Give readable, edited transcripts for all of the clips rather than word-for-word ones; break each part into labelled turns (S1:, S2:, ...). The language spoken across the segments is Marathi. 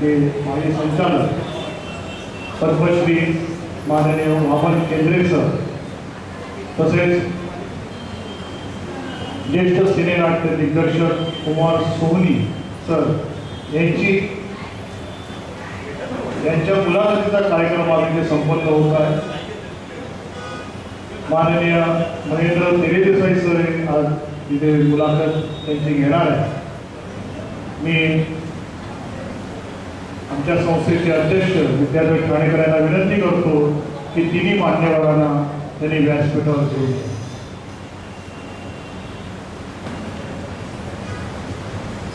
S1: के माजी संचालक पद्मश्री माननीय वामन केंद्रे सर, तसेच ज्येष्ठ सिनेनाट्य दिग्दर्शक कुमार सोहनी सर यांच्या मुलाखतीचा कार्यक्रम आज इथे संपन्न होत आहे। माननीय महेंद्र तेरेदेसाई सर आज इथे मुलाखत त्यांची घेणार आहे। मी आमच्या संस्थेचे अध्यक्ष विद्याधर ठाणेकर यांना विनंती करतो की तिन्ही मान्यवरांना त्यांनी व्यासपीठावर घेऊन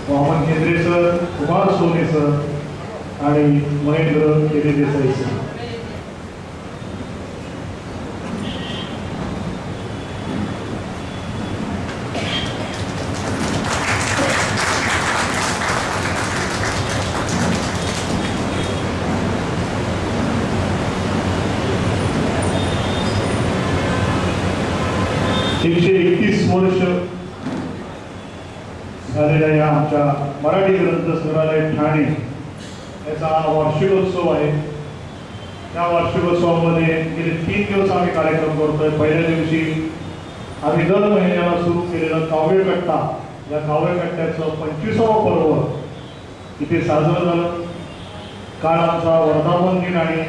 S1: वामन केंद्रे सर, कुमार सोने सर आणि महेंद्र तेरेदेसाई सर। एकशे 31 वर्ष झालेल्या या आमच्या मराठी ग्रंथ संग्रहालय ठाणे याचा वार्षिकोत्सव आहे। या वार्षिकोत्सवामध्ये गेले 3 दिवस आम्ही कार्यक्रम करतोय। पहिल्या दिवशी आम्ही दर महिन्याला सुरू केलेला काव्यकट्टा, या काव्यकट्ट्याचं 25वं पर्व इथे साजरं झालं। काल आमचा वर्धापन दिन आणि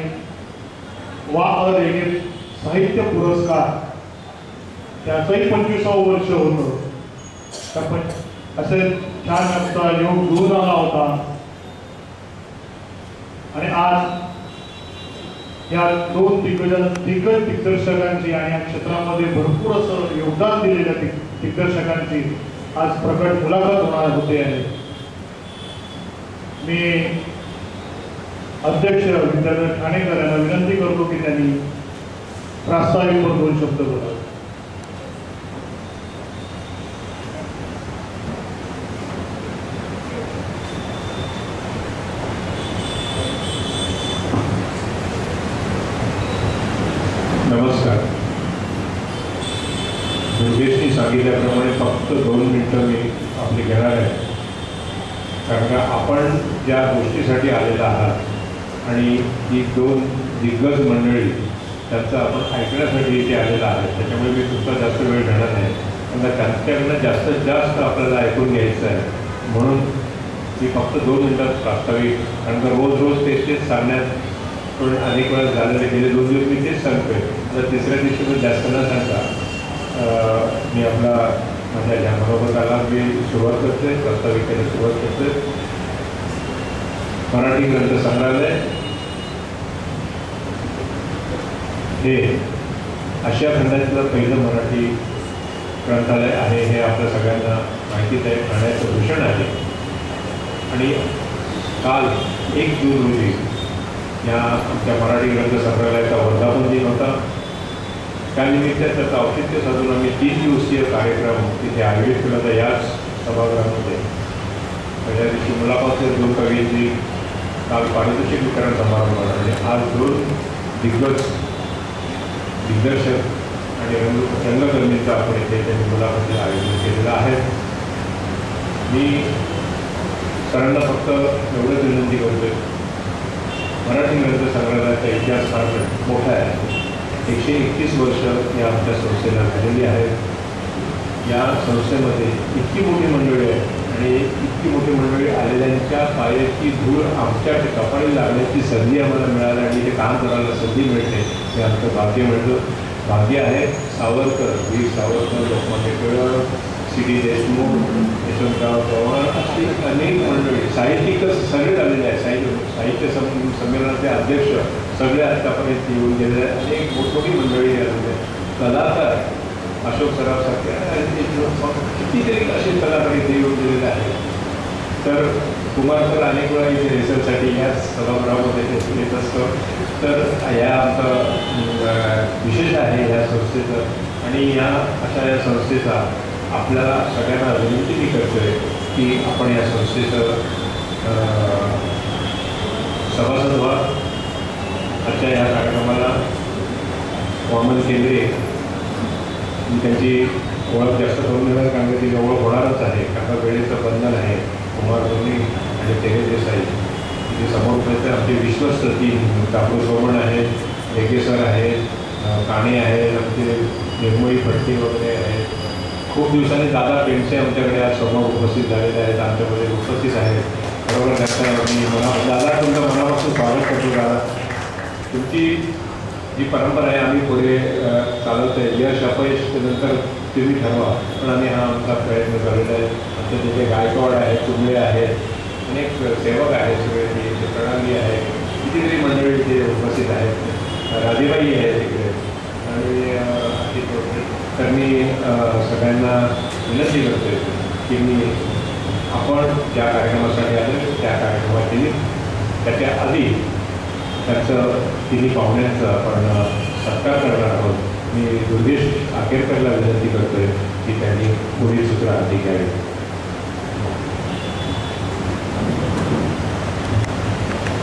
S1: वा साहित्य पुरस्कार त्याचंही 25वं वर्ष होतं। असे छान आमचा योग जुळून आला होता आणि आज या दोन दिग्गज दिग्दर्शकांची आणि या क्षेत्रामध्ये भरपूर असं योगदान दिलेल्या दिग्दर्शकांची आज प्रकट मुलाखत होणार होते आहे। मी अध्यक्ष विद्याधर ठाणेकर यांना विनंती करतो की त्यांनी प्रास्ताविकवर 2 शब्द बोलावे।
S2: नमस्कार। निर्देशनी सांगितल्याप्रमाणे फक्त 2 मिनिटं मी आपली घेणार आहे, कारण का आपण ज्या गोष्टीसाठी आलेला आहात आणि ही 2 दिग्गज मंडळी त्यांचं आपण ऐकण्यासाठी इथे आलेला आहे, त्याच्यामुळे मी तुमचा जास्त वेळ घेणार नाही, कारण त्यांच्याकडनं जास्तीत जास्त आपल्याला ऐकून घ्यायचं आहे। म्हणून मी फक्त 2 मिनिटात प्रास्ताविक, कारण का रोज तेच सांगण्यात पण अनेक वेळा झालेले गेले 2 दिवस मी तेच सांगतोय। तर तिसऱ्या दिवशी मी जास्त न सांगता मी आपला माझ्या ह्या मनोगताला मी सुरुवात करते, प्रास्ताविकेला सुरुवात करते। मराठी ग्रंथ संग्रहालय हे आशिया खंडातलं पहिलं मराठी ग्रंथालय आहे, हे आपल्या सगळ्यांना माहितीच आहे। ठाण्याचं भूषण आहे आणि काल 1 जून रोजी या आमच्या मराठी ग्रंथ संग्रहालयाचा वर्धापन दिन होता। त्यानिमित्त त्याचं औचित्य साधून आम्ही 3 दिवसीय कार्यक्रम तिथे आयोजित केला होता याच सभागृहामध्ये। पहिल्या दिवशी मुलाखत 2 कवींची, काल पारितोषिक वितरण समारंभ आणि आज 2 दिग्दर्शक आणि रंगकर्मींचा आपण इथे त्यांनी मुलाखती आयोजित केलेला आहे। मी सरांना फक्त एवढंच विनंती करतोय, मराठी ग्रंथ संग्रहालयाचा इतिहास फार मोठा आहे। 131 वर्ष या आमच्या संस्थेला झालेली आहेत। या संस्थेमध्ये इतकी मोठी मंडळी आहे आणि इतकी मोठी मंडळी आलेल्यांच्या पायाची धूळ आमच्या कपाळी लागण्याची संधी आम्हाला मिळाली आणि इथे काम करायला संधी मिळते, हे आमचं भाग्य आहे। सावरकर, वीर सावरकर, लोकमान्य टिळक, C.D. देशमुख, यशवंतराव चव्हाण अशी अनेक मंडळी, साहित्यिकच सगळे आलेले आहेत। साहित्य संमेलनाचे अध्यक्ष सगळे आत्तापर्यंत येऊन गेलेले आहेत। अनेक मोठमोठी मंडळी आलेली आहेत। कलाकार अशोक सराफ सारखे कितीतरी असे कलाकार इथे येऊन गेलेले आहेत। तर कुमार सर अनेक वेळा इथे रिसर्चसाठी याच सभागृहामध्ये येत असतो। तर या आमचं विशेष आहे या संस्थेचं आणि या अशा या संस्थेचा आपल्याला सगळ्यांना विनंती मी करतोय की आपण या संस्थेचं सभासद व्हा। आजच्या या कार्यक्रमाला वामन केंद्रे त्यांची ओळख जास्त करून देणार, कारण ती ओळख होणारच आहे, कारण वेळेचं बंधन आहे। कुमार सोनी आणि तेरेदेसाई ते समोर उपस्थित आमचे विश्वस्त टीम कापूर सोमण आहेत, रेगे सर आहेत, काणे आहेत, आमचे निर्मळी फडके वगैरे आहेत. खूप दिवसांनी दादा पेंडसे आमच्याकडे आज समोर उपस्थित झालेले आहेत, आमच्याकडे उपस्थित आहेत. बरोबर त्यांचा मी दादा तुमचं मनापासून स्वागत करतो. दादा तुमची जी परंपरा आहे आम्ही पुढे चालवत आहे. यश अपयश नंतर तुम्ही ठरवा, पण आम्ही हा आमचा प्रयत्न करत आहे. आमचे जे गायकवाड आहेत, कुंबळे आहेत, अनेक सेवक आहेत, सगळे प्रणाली आहे, कितीतरी मंडळी इथे उपस्थित आहेत, राजेबाई आहे तिकडे. आणि तर मी सगळ्यांना विनंती करतोय की मी आपण ज्या कार्यक्रमासाठी आलो त्या कार्यक्रमातील त्याच्या आधी त्याचं तिन्ही पाहुण्यांचा आपण सत्कार करणार आहोत. मी दुर्गेश आकेरकरला विनंती करतोय की त्यांनी पुढील सूत्र हाती घ्यावे.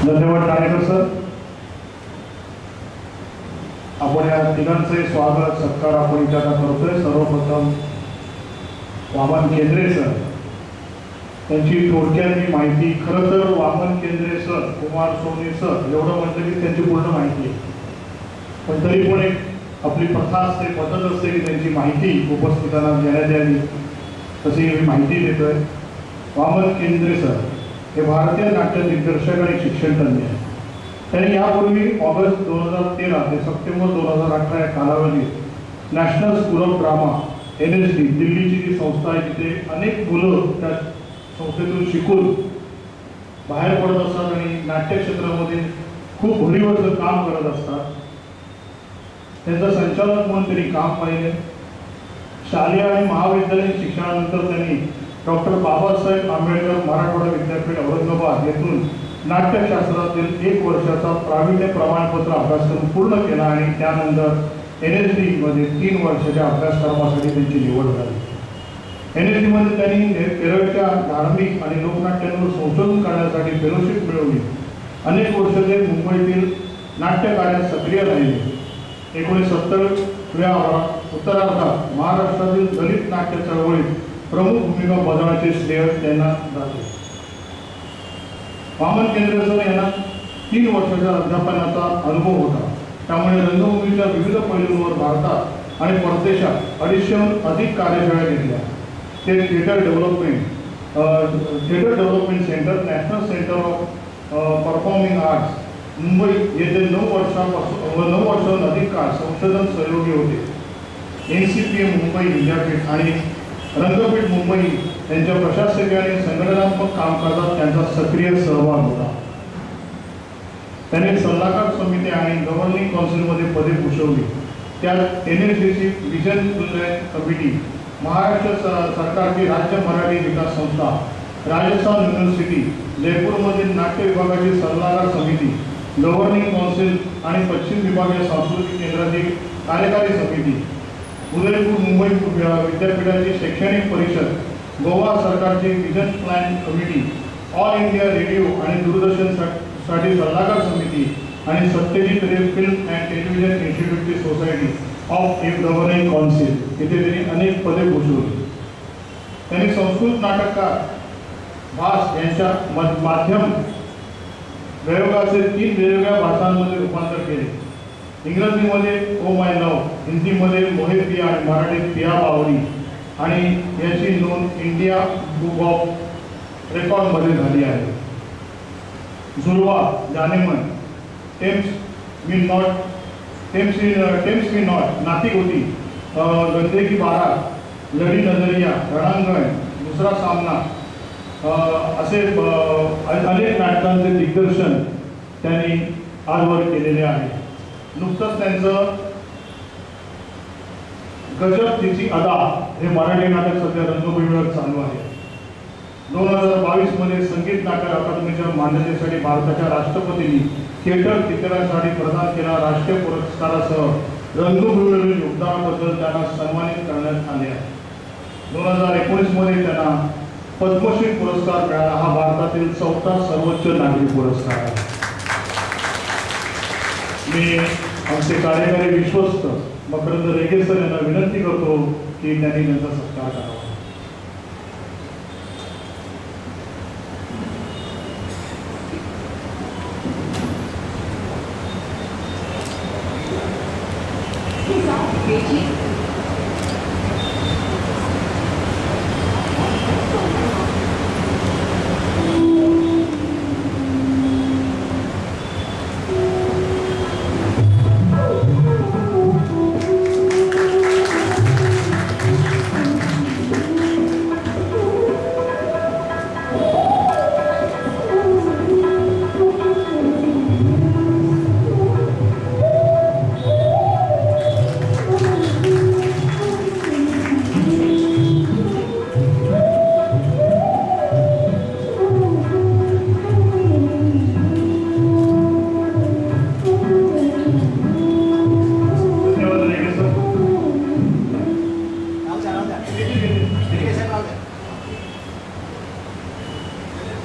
S1: धन्यवाद डायरेक्टर सर. आपण या तिघांचे स्वागत सत्कार आपण इथे आता करतोय. सर्वप्रथम वामन केंद्रे सर, त्यांची थोडक्यात माहिती. खरं तर वामन केंद्रे सर, कुमार सोनी सर एवढं म्हटलं की त्यांची पूर्ण माहिती आहे, पण तरी पण एक आपली प्रथा असते, पद्धत असते की त्यांची माहिती उपस्थितांना देण्यात यावी, तशी मी माहिती देतोय. वामन केंद्रे सर हे भारतीय नाट्य दिग्दर्शक आणि शिक्षण तज्ञ आहेत. त्यांनी यापूर्वी ऑगस्ट 2013 ते सप्टेंबर 2018 या कालावधीत national school of drama NSD दिल्लीची जी संस्था आहे तिथे अनेक मुलं त्या संस्थेतून शिकून बाहेर पडत असतात आणि नाट्यक्षेत्रामध्ये खूप भरीवरचं काम करत असतात. त्यांचं संचालक म्हणून त्यांनी काम पाहिले. शालेय आणि महाविद्यालयीन शिक्षणानंतर त्यांनी डॉक्टर बाबासाहेब आंबेडकर मराठवाडा विद्यापीठ औरंगाबाद येथून नाट्यशास्त्रातील 1 वर्षाचा प्रावीण्य प्रमाणपत्र अभ्यासक्रम पूर्ण केला आणि त्यानंतर NSD मध्ये 3 वर्षाच्या अभ्यासक्रमासाठी त्यांची निवड झाली. NSD मध्ये त्यांनी केरळच्या धार्मिक आणि लोकनाट्यांवर संशोधन करण्यासाठी फेलोशिप मिळवली. अनेक वर्ष ते मुंबईतील नाट्यकार्यात सक्रिय राहिले. 1970व्या उत्तरार्धात महाराष्ट्रातील दलित नाट्य चळवळीत प्रमुख भूमिका बजावण्याचे श्रेय त्यांना जाते. वामन केंद्रे सर यांना 3 वर्षाच्या अध्यापनाचा अनुभव होता. त्यामुळे रंगभूमीच्या विविध पैलूंवर भारतात आणि परदेशात 250हून अधिक कार्यशाळा घेतल्या. ते theatre development centre, national centre of performing arts Mumbai येथे 9 वर्षांहून अधिक काळ संशोधन सहयोगी होते. NCPM मुंबई विद्यापीठ आणि रंगपीठ मुंबई यांच्या प्रशासकीय आणि संघटनात्मक कामकाजात त्यांचा सक्रिय सहभाग होता. त्यांनी सल्लागार समिती आणि गव्हर्निंग काउन्सिलमध्ये पदे भूषवली. त्यात NSDची विजन कमिटी, महाराष्ट्र सरकारची राज्य मराठी विकास संस्था, राजस्थान युनिव्हर्सिटी, जयपूरमधील नाट्य विभागाची सल्लागार समिती, गव्हर्निंग काउन्सिल आणि पश्चिम विभागीय सांस्कृतिक केंद्राची कार्यकारी समिती, उदयपूर मुंबई विद्यापीठाची शैक्षणिक परिषद, गोवा सरकारची vision plan committee, all India radio आणि दूरदर्शनसाठी सल्लागार समिती आणि Satyajit Ray film and television इन्स्टिट्यूटची society of a governing council इथे त्यांनी अनेक पदे भूषवली. त्यांनी संस्कृत नाटककार भास यांच्या माध्यम प्रयोगाचे 3 वेगवेगळ्या भाषांमध्ये रूपांतर केले. इंग्रजीमध्ये ओ माय लव, हिंदीमध्ये मोहे पिया आणि मराठीत पिया बावरी, आणि याची नोंद इंडिया बुक ऑफ रेकॉर्डमध्ये झाली आहे. झुलवा, जानेमन, टेम्स मी नॉट, नाती गोती, गंधे की बारात, लढी नजरिया, रणांगण, दुसरा सामना असे अनेक नाटकांचे दिग्दर्शन त्यांनी आजवर केलेले आहे. नुकतंच त्यांचं गजब तिची अदा हे मराठी नाटक सध्या रंगभूमीवर चालू आहे. 2022 मध्ये संगीत नाटक अकादमीच्या मान्यतेसाठी भारताच्या राष्ट्रपतींनी थिएटर चित्रपटासाठी प्रदान केला राष्ट्रीय पुरस्कारासह रंगभूमीवरील योगदानाबद्दल त्यांना सन्मानित करण्यात आले आहे. 2019 मध्ये त्यांना पद्मश्री पुरस्कार मिळाला. हा भारतातील 4था सर्वोच्च नागरी पुरस्कार आहे. मी आमचे कार्यकारी विश्वस्त मकरंद रेगे सर यांना विनंती करतो की त्यांनी त्यांचा सत्कार करावा.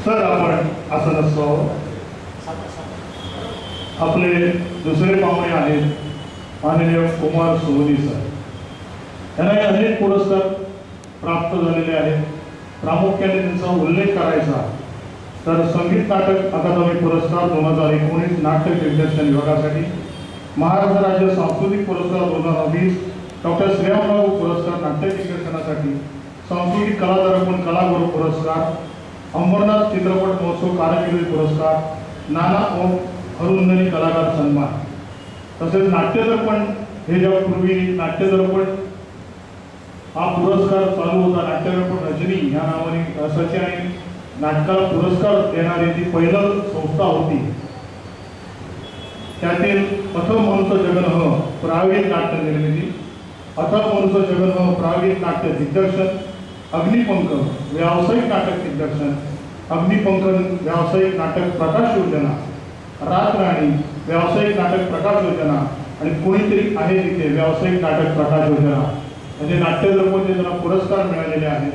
S1: सर आपण असं नसतो. आपले दुसरे पाहुणे आहेत माननीय कुमार सोनी सर. त्यांना अनेक पुरस्कार प्राप्त झालेले आहेत. प्रामुख्याने त्यांचा उल्लेख करायचा तर संगीत नाटक अकादमी पुरस्कार 2019 नाट्य दिग्दर्शन विभागासाठी, महाराष्ट्र राज्य सांस्कृतिक पुरस्कार 2020 डॉक्टर श्रेयमराव पुरस्कार नाट्य दिग्दर्शनासाठी, सांस्कृतिक कलादर्पण कलागुरू पुरस्कार, अंबरनाथ चित्रपट महोत्सव कारकिर्दी पुरस्कार, नाना ओम अरुंधनी कलाकार सन्मान, तसेच नाट्यदर्पण हे ज्यापूर्वी नाट्यदर्पण हा पुरस्कार चालू होता. नाट्यदर्पण रजनी या नावाने असायची आणि नाटकाला पुरस्कार देणारी ती पहिलं संस्था होती. त्यातील प्रथम मनुष्य जगन प्रायोगिक नाट्य निर्मिती, अथम मनुष्य जगन प्रायोगिक नाट्य दिग्दर्शन, अग्निपंख व्यावसायिक नाटक दिग्दर्शन, अग्निपंख व्यावसायिक नाटक प्रकाश योजना, रात राणी व्यावसायिक नाटक प्रकाश योजना आणि कोणीतरी आहे तिथे व्यावसायिक नाटक प्रकाश योजना, म्हणजे नाट्यदर्पणचे त्यांना पुरस्कार मिळालेले आहेत.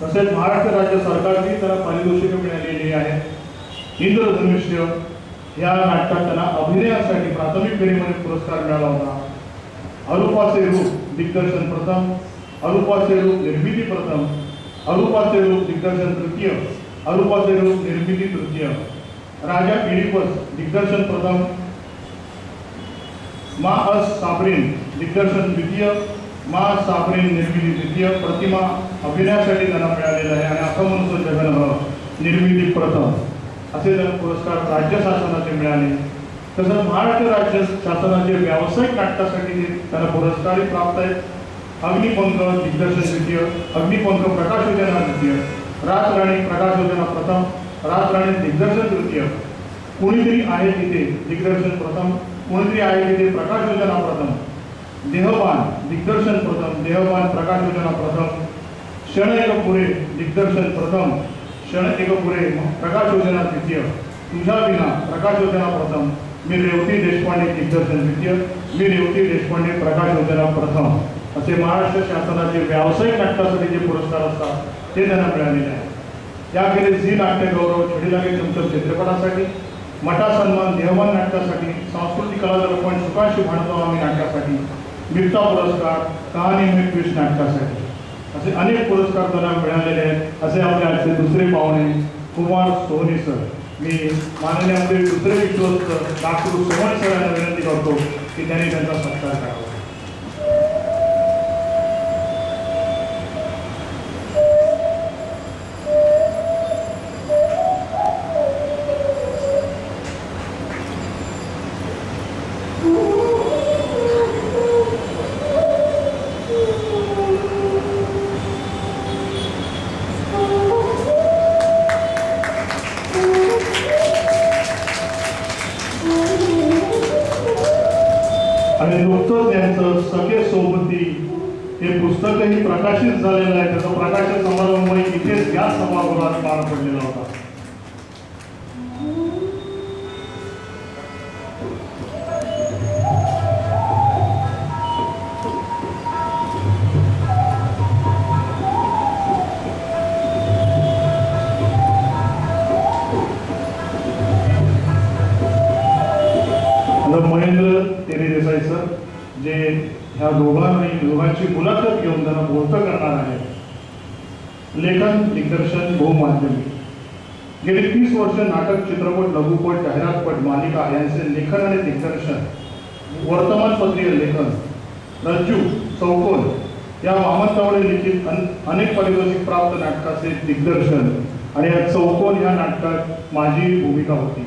S1: तसेच महाराष्ट्र राज्य सरकारची त्यांना पारितोषिकं मिळालेली आहेत. इंद्रधनुष्य या नाटकात त्यांना अभिनयासाठी प्राथमिक फेरीमध्ये पुरस्कार मिळाला होता. अरूपाचे रूप दिग्दर्शन प्रथम, अरूपाचे रूप निर्मिती प्रथम, अरूपाचे रूप दिग्दर्शन तृतीय, अरूपाचे रूप निर्मिती तृतीय, राजा इडिपस दिग्दर्शन प्रथम, मा अस साबरीन दिग्दर्शन द्वितीय, मा साबरीन निर्मिती द्वितीय, प्रतिमा अभिनयासाठी त्यांना मिळालेला आहे आणि अथमनुष्य जगन निर्मिती प्रथम असे त्यांना पुरस्कार राज्य शासनाचे मिळाले. तसंच महाराष्ट्र राज्य शासनाचे व्यावसायिक नाटकासाठी त्यांना पुरस्कारही प्राप्त आहेत. अग्निपंख दिग्दर्शन द्वितीय, अग्निपंख प्रकाश योजना द्वितीय, रात राणी प्रकाश योजना प्रथम, रात राणी दिग्दर्शन तृतीय, कोणीतरी आहे तिथे दिग्दर्शन प्रथम, कोणीतरी आहे तिथे प्रकाश योजना प्रथम, देहबान दिग्दर्शन प्रथम, देहबान प्रकाश योजना प्रथम, क्षण एक पुरे दिग्दर्शन प्रथम, क्षण एक पुरे प्रकाश योजना द्वितीय, तुझ्या विना प्रकाश योजना प्रथम, मी रेवती देशपांडे दिग्दर्शन द्वितीय, मी रेवती देशपांडे प्रकाश योजना प्रथम असे महाराष्ट्र शासनाचे व्यावसायिक नाटकासाठी जे पुरस्कार असतात ते त्यांना मिळालेले आहेत. याखेरीज झी नाट्य गौरव, छडी लागे चमचम चित्रपटासाठी, मटा सन्मान देहमान नाटकासाठी, सांस्कृतिक कलादर्पण सुकाशी भांडतो आम्ही नाटकासाठी, बिप्ता पुरस्कार कहाणी में ट्विस्ट नाटकासाठी असे अनेक पुरस्कार त्यांना मिळालेले आहेत. असे आपले आजचे दुसरे पाहुणे कुमार सोनी सर. मी माननीय आमचे दुसरे विश्वस्त डॉक्टर सोमन सर यांना विनंती करतो की त्यांनी त्यांचा सत्कार करावा. आणि नुकतंच त्यांचं सखे सोबती हे पुस्तकही प्रकाशित झालेलं आहे. त्याचा प्रकाशन समारंभ इथेच या सभागृहात पार पडलेला होता. महेंद्र तेरी देसाई सर जे ह्या दोघांची मुलाखत घेऊन त्यांना बोलतं करणार आहे. लेखन दिग्दर्शन बहुमाध्यमिक, गेली 30 वर्ष नाटक, चित्रपट, लघुपट, जाहिरातपट, मालिका यांचे लेखन आणि दिग्दर्शन, वर्तमानपत्रीय लेखन, रज्जू, चौकोन या वामन तावडे लिखित अनेक पारितोषिक प्राप्त नाटकाचे दिग्दर्शन आणि या चौकोन या नाटकात माझी भूमिका होती.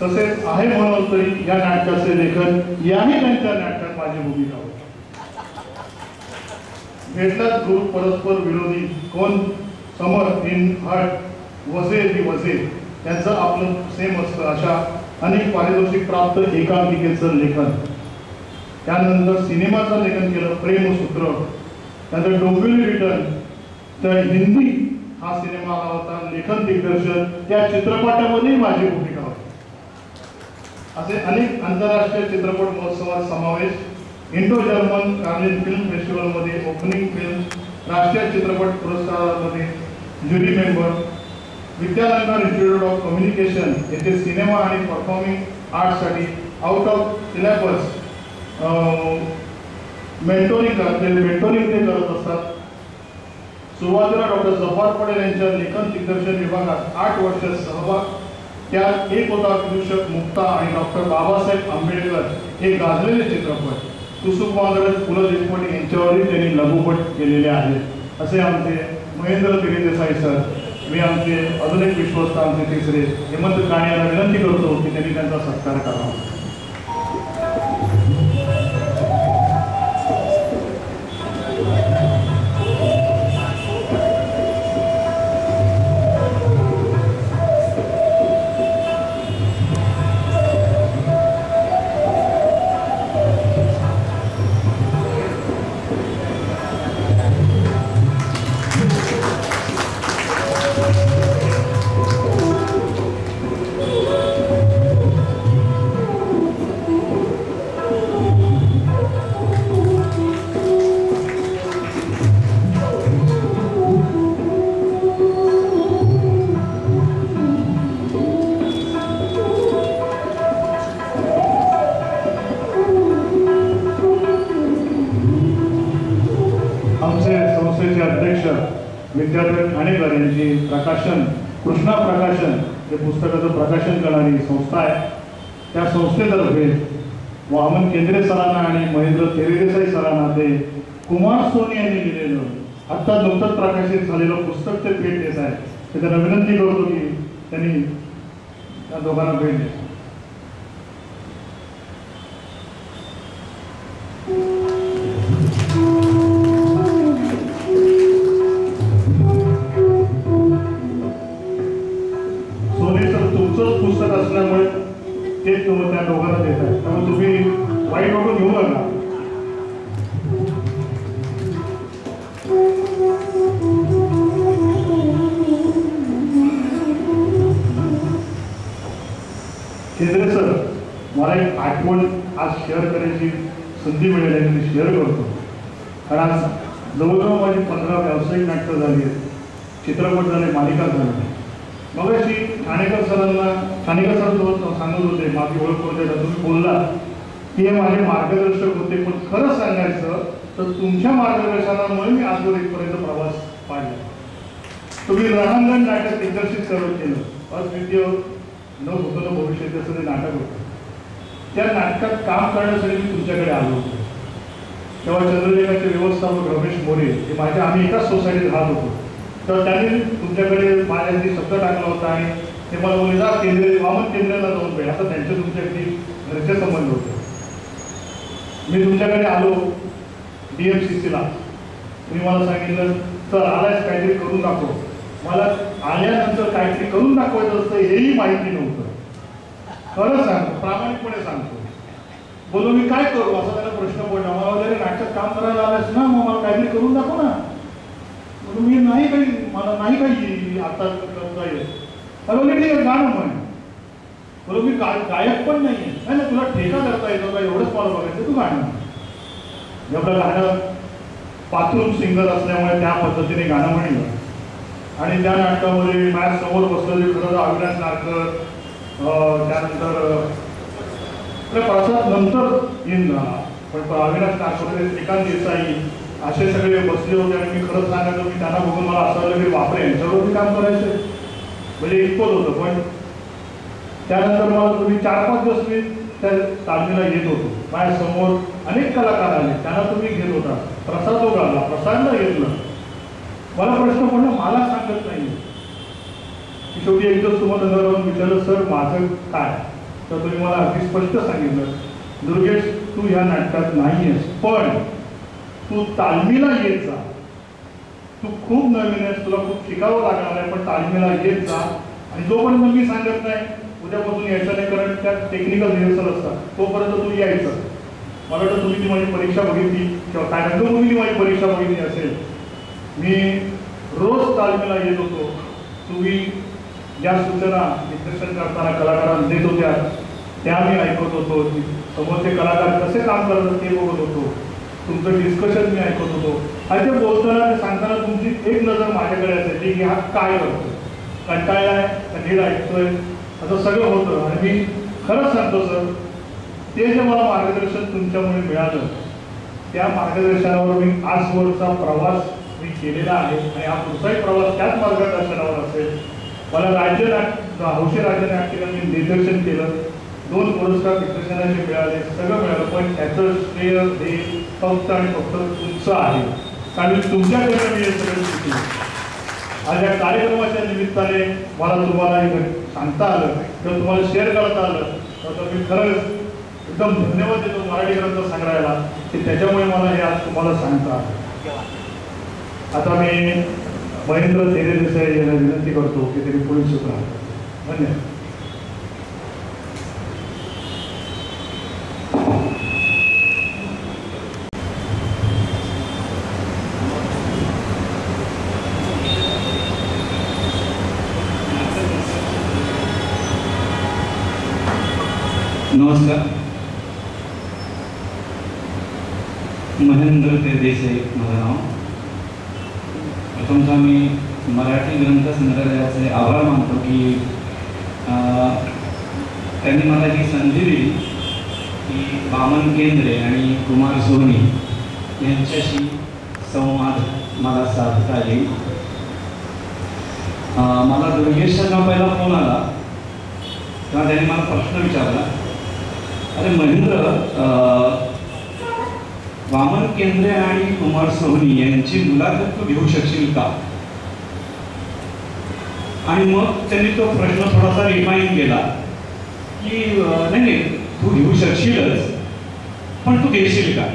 S1: तसेच आहे म्हणून तरी या नाटकाचे लेखन याही त्यांच्या नाटकात माझी भूमिका होती. भेटलाच गुरु परस्पर विरोधी कोण समर इन हट वजे ती वजे त्यांचं आपलं सेम असतं अशा अनेक पारितोषिक प्राप्त एकांकिकेचं लेखन. त्यानंतर सिनेमाचं लेखन केलं प्रेमसूत्र. त्यानंतर डोंबिवली रिटर्न तर हिंदी हा सिनेमा हा होता. लेखन दिग्दर्शन त्या चित्रपटामध्ये माझी भूमिका होती. असे अनेक आंतरराष्ट्रीय चित्रपट महोत्सवात समावेश. इंडो जर्मन कार्लिन फिल्म फेस्टिवलमध्ये ओपनिंग फिल्म, राष्ट्रीय चित्रपट पुरस्कारामध्ये jury member, Vidyalankar institute of communication येथे सिनेमा आणि परफॉर्मिंग आर्टसाठी आउट ऑफ सिलेबस मेंटोरिंग ते करत असतात. सुरुवातीला डॉक्टर जफार पटेल यांच्या लेखन दिग्दर्शन विभागात 8 वर्ष सहभाग. त्यात एक होता कृषक मुक्ता आणि डॉक्टर बाबासाहेब आंबेडकर हे गाजलेले चित्रपट. कुसुमाग्रज पु ल देशपांडे यांच्यावरही त्यांनी लघुपट केलेले आहेत. असे आमचे महेंद्र देसाई सर. मी आमचे अजून एक विश्वस्त आमचे तिसरे हेमंत काणे यांना विनंती करतो की त्यांनी त्यांचा सत्कार करावा. विद्यापीठ ठाणेकर यांची प्रकाशन कृष्णा प्रकाशन हे पुस्तकाचं प्रकाशन करणारी संस्था आहे. त्या संस्थेतर्फे वामन केंद्रे सरांना आणि महेंद्र देसाई सरांना ते कुमार सोनी यांनी लिहिलेलं आत्ता नुकतंच प्रकाशित झालेलं पुस्तक ते भेट देत आहे. ते त्यांना विनंती करतो की त्यांनी त्या दोघांना भेट द्या. पुस्तक असल्यामुळे ते तुम्ही त्या दोघांना देत आहे. त्यामुळे तुम्ही वाईट वाटून घेऊ नका. केंद्रे सर, मला एक आठवण आज शेअर करायची संधी मिळेल आणि मी शेअर करतो. कारण आज जवळजवळ माझी 15 व्यावसायिक नाटकं झाली आहेत, चित्रपट झाले, मालिका झाल्या. मग अशी ठाणेकर सरांसोबत सांगत होते, माझी ओळख करून तुम्ही बोलला की हे माझे मार्गदर्शक होते. पण खरं सांगायचं तर तुमच्या मार्गदर्शनामुळे मी आजवर इथपर्यंत प्रवास पाडला. तुम्ही रणांगण नाटक दिग्दर्शित सर्व केलं. अद्वितीय न होतं भविष्यात असं ते नाटक होतं. त्या नाटकात काम करण्यासाठी मी तुमच्याकडे आलो होतो. तेव्हा चंद्रलेखाचे व्यवस्थापक रमेश मोरे हे आम्ही एकाच सोसायटीत राहत होतो. तर त्यांनी तुमच्याकडे माझ्यासाठी शब्द टाकला होता आणि ते मला बोलले जा वामन केंद्राला जाऊन भेट. आता त्यांचे तुमच्याकडे घरचे संबंध होते. मी तुमच्याकडे आलो DMCCला. तुम्ही मला सांगितलं तर आलायच काहीतरी करून दाखव. मला आल्यानंतर काहीतरी करून दाखवायचं असतं हेही माहिती नव्हतं. खरं सांगतो, प्रामाणिकपणे सांगतो. बोलू मी काय करू असा त्याला प्रश्न पडला. मला वगैरे नाटकात काम करायला आलायस ना, मग मला काहीतरी करून दाखव ना. मी नाही काही, मला नाही काही आता करता येत. ठीक आहे गाणं म्हण. बरोबर मी गायक पण नाही आहे ना, तुला ठेका करता येतो का एवढंच मला बघायचं, तू गाणं. एवढं गाणं बाथरूम सिंगर असल्यामुळे त्या पद्धतीने गाणं म्हणलं. आणि त्या नाटकामध्ये माझ्यासमोर बसलेले खरं अविनाश नारकर, त्यानंतर प्रसाद नंतर येऊन झाला, पण अविनाश नारकर, श्रीकांत देसाई असे सगळे बसले होते. आणि मी खरंच सांगायचं मी त्यांना बघून मला असं वाटलं की बापरे यांच्यावरती काम करायचं म्हणजे इतकंच होतं. पण त्यानंतर मला तुम्ही 4-5 दिवस मी त्या तालमीला येत होतो. माझ्यासमोर अनेक कलाकार आले, त्यांना तुम्ही घेत होता, प्रसाद तो गाला, प्रसादला घेतलं. मला प्रश्न पडला, मला सांगत नाही. शेवटी एकदा तुम्हाला जाऊन विचारलं, सर माझं काय? तर तुम्ही मला अगदी स्पष्ट सांगितलं, दुर्गेश तू ह्या नाटकात नाही आहेस, पण तू तालमीला येत जा. तू खूप नवीन आहेस, तुला खूप शिकावं लागणार आहे, पण तालमीला येत जा. आणि जोपर्यंत मी सांगत नाही उद्यापासून यायचं नाही, कारण त्यात टेक्निकल रिहर्सल असतात, तोपर्यंत तू यायचं. मला वाटतं तुम्ही ती माझी परीक्षा बघितली किंवा काय रंगभूमीने माझी परीक्षा बघितली असेल. मी रोज तालमीला येत होतो. तुम्ही ज्या सूचना दिग्दर्शन करताना कलाकारांना देत होत्या त्या मी ऐकत होतो. समोरचे कलाकार कसे काम करतात ते बघत होतो. तुमचं डिस्कशन मी ऐकत होतो. आणि ते बोलताना ते सांगताना तुमची एक नजर माझ्याकडे असायची की हा काय करतो, कंटाळलाय का नीट ऐकतोय, असं सगळं होतं. आणि मी खरंच सांगतो सर, ते जे मला मार्गदर्शन तुमच्यामुळे मिळालं, त्या मार्गदर्शनावर मी आजवरचा प्रवास मी केलेला आहे. आणि हा पुढचाही प्रवास त्याच मार्गदर्शनावर असेल. मला हौशी राज्य नाट्यला मी दिग्दर्शन केलं, 2 पुरस्कार दिग्दर्शनाचे मिळाले, सगळं मिळालं. पण त्याचं श्रेय हे फक्त आणि फक्त तुमचं आहे, कारण तुमच्याकडे मी हे सगळं शिकलो. आज या कार्यक्रमाच्या निमित्ताने मला तुम्हाला हे सांगता आलं किंवा तुम्हाला शेअर करता आलं, तर मी खरंच एकदम धन्यवाद देतो मराठी ग्रंथ संग्रहालयाला की त्याच्यामुळे मला हे आज तुम्हाला सांगता आलं. आता मी महेंद्र धेरे देसाई यांना विनंती करतो की त्यांनी पुढील सूत्र आणतात. धन्यवाद.
S3: नमस्कार. महेंद्र धेरे देसाई माझं नाव. प्रथमतः मी मराठी ग्रंथ संग्रहालयाचे आभार मानतो की त्यांनी मला ही संधी दिली की वामन केंद्रे आणि कुमार सोहनी यांच्याशी संवाद मला साधता येईल. मला दुर्गेशचा पहिला फोन आला तेव्हा त्यांनी मला प्रश्न विचारला, अरे महेंद्र, वामन केंद्रे आणि कुमार सोहनी यांची मुलाखत तू घेऊ शकशील का? आणि मग त्यांनी तो प्रश्न थोडासा रिफाईन केला की नाही तू घेऊ शकशीलच, पण तू घेशील का?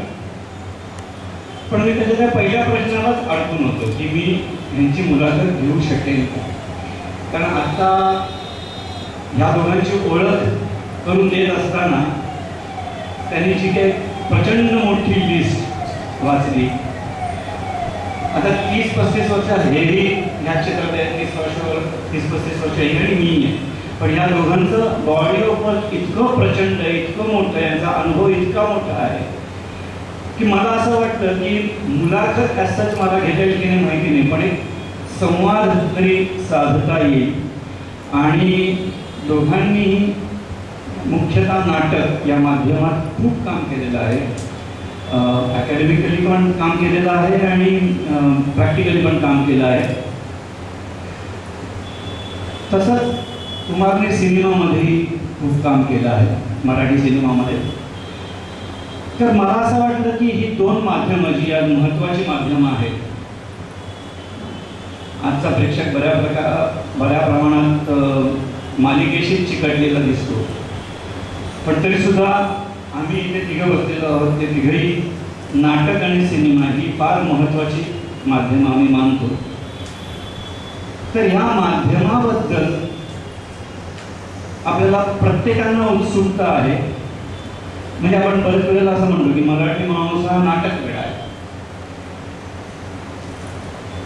S3: पण मी त्याच्या त्या पहिल्या प्रश्नालाच अडकून होतो की मी यांची मुलाखत घेऊ शकेन का. कारण आता ह्या दोघांची ओळख करून देत असताना त्यांनी जी काही प्रचंड मोठी लिस्ट वाचली. आता 30-35 वर्ष हेही ह्या क्षेत्रात आहे, 30-35 वर्ष ही आणि मी आहे. पण या दोघांचं बॉडी ऑफ वर्क इतकं प्रचंड आहे, इतकं मोठं आहे, यांचा अनुभव इतका मोठा आहे की मला असं वाटतं की मुलाखत कशाच मला घेता येईल की नाही माहिती नाही, पण एक संवाद तरी साधता येईल. आणि दोघांनी मुख्यतः नाटक या माध्यमात खूप काम केलेलं आहे. अकॅडमिकली पण काम केलेलं आहे आणि प्रॅक्टिकली पण काम केलं आहे. तसंच कुमारने सिनेमामध्येही खूप काम केलं आहे, मराठी सिनेमामध्ये. तर मला असं वाटतं की ही 2 माध्यमं जी आज महत्त्वाची माध्यमं आहेत. आजचा प्रेक्षक बऱ्या प्रमाणात मालिकेशी चिकटलेला दिसतो, पण तरी सुद्धा आम्ही इथे तिघं बसलेलो आहोत. ते तिघही नाटक आणि सिनेमा ही फार महत्त्वाची माध्यमं आम्ही मानतो. तर ह्या माध्यमाबद्दल आपल्याला प्रत्येकांना उत्सुकता आहे. म्हणजे आपण बरेच वेळेला असं म्हणतो की मराठी माणूस हा नाटक वेडा आहे.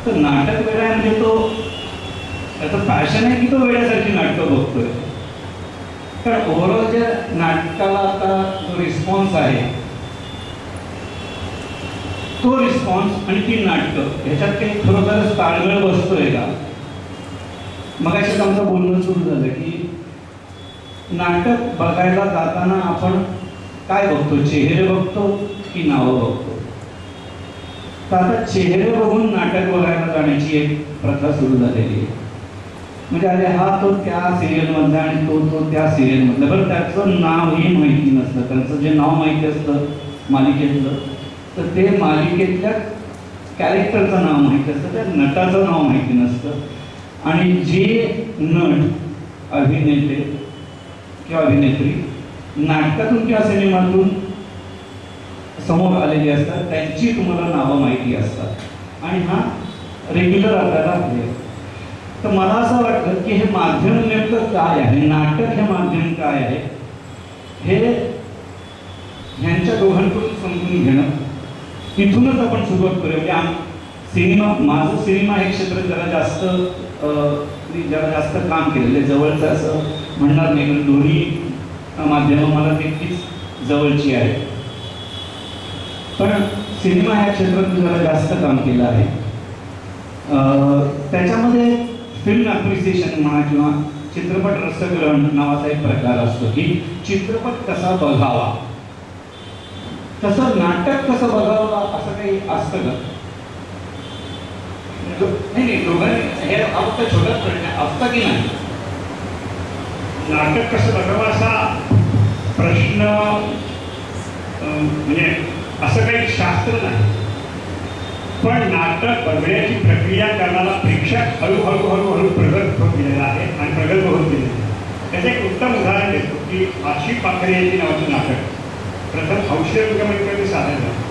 S3: तर नाटक वेडा आहे म्हणजे तो त्याचं पॅशन आहे की तो वेड्यासारखी नाटकं बघतोय. कारण ओव्हरऑल ज्या नाटकाला आता जो रिस्पॉन्स आहे तो रिस्पॉन्स आणि ती नाटकं ह्याच्यात काही खरोखरच ताळमेळ बसतोय का? मग अशात आमचं बोलणं सुरू झालं की नाटक बघायला जाताना आपण काय बघतो, चेहरे बघतो की नावं बघतो? तर आता चेहरे बघून नाटक बघायला जाण्याची एक प्रथा सुरू झालेली आहे. म्हणजे अरे हा तो त्या सिरियलमधला आणि तो त्या सिरियलमधला, बरं त्याचं नावही माहिती नसतं. त्यांचं जे नाव माहिती असतं मालिकेतलं, तर ते मालिकेतल्या कॅरेक्टरचं नाव माहिती असतं, त्या नटाचं नाव माहिती नसतं. आणि जे नट अभिनेते किंवा अभिनेत्री नाटकातून किंवा सिनेमातून समोर आलेली असतात त्यांची तुम्हाला नावं माहिती असतात आणि हा रेग्युलर आपल्याला आहे. तर मला असं वाटतं की हे माध्यम नेमकं काय आहे, नाटक हे माध्यम काय आहे, हे ह्यांच्या दोघांकडून समजून घेणं, इथूनच आपण सुरुवात करूया. म्हणजे माझं सिनेमा हे क्षेत्र जरा जास्त काम केलेलं, जवळचं असं म्हणणार नाही, पण दोन्ही माध्यमं मला तितकीच जवळची आहे. पण सिनेमा ह्या क्षेत्रात जरा जास्त काम केलं आहे. त्याच्यामध्ये फिल्म ॲप्रिसिएशन म्हणा किंवा चित्रपट रसग्रहण नावाचा एक प्रकार असतो की चित्रपट कसा बघावा, तसं नाटक कसं बघावं असं काही असतं का? नाही, दोघांनी हे फक्त छोटाच प्रश्न असतं की नाही?
S1: नाटक कसं बघावं असा प्रश्न म्हणजे असं काही शास्त्र नाही, पण नाटक बघण्याची प्रक्रिया करणारा प्रेक्षक हळूहळू प्रगत होत गेलेला आहे आणि प्रगत होत गेलेला आहे. त्याचं एक उत्तम उदाहरण देतो की आशी पाखरेची नावाचं नाटक प्रथम हौशी रंगमंचावरती सादर झालं.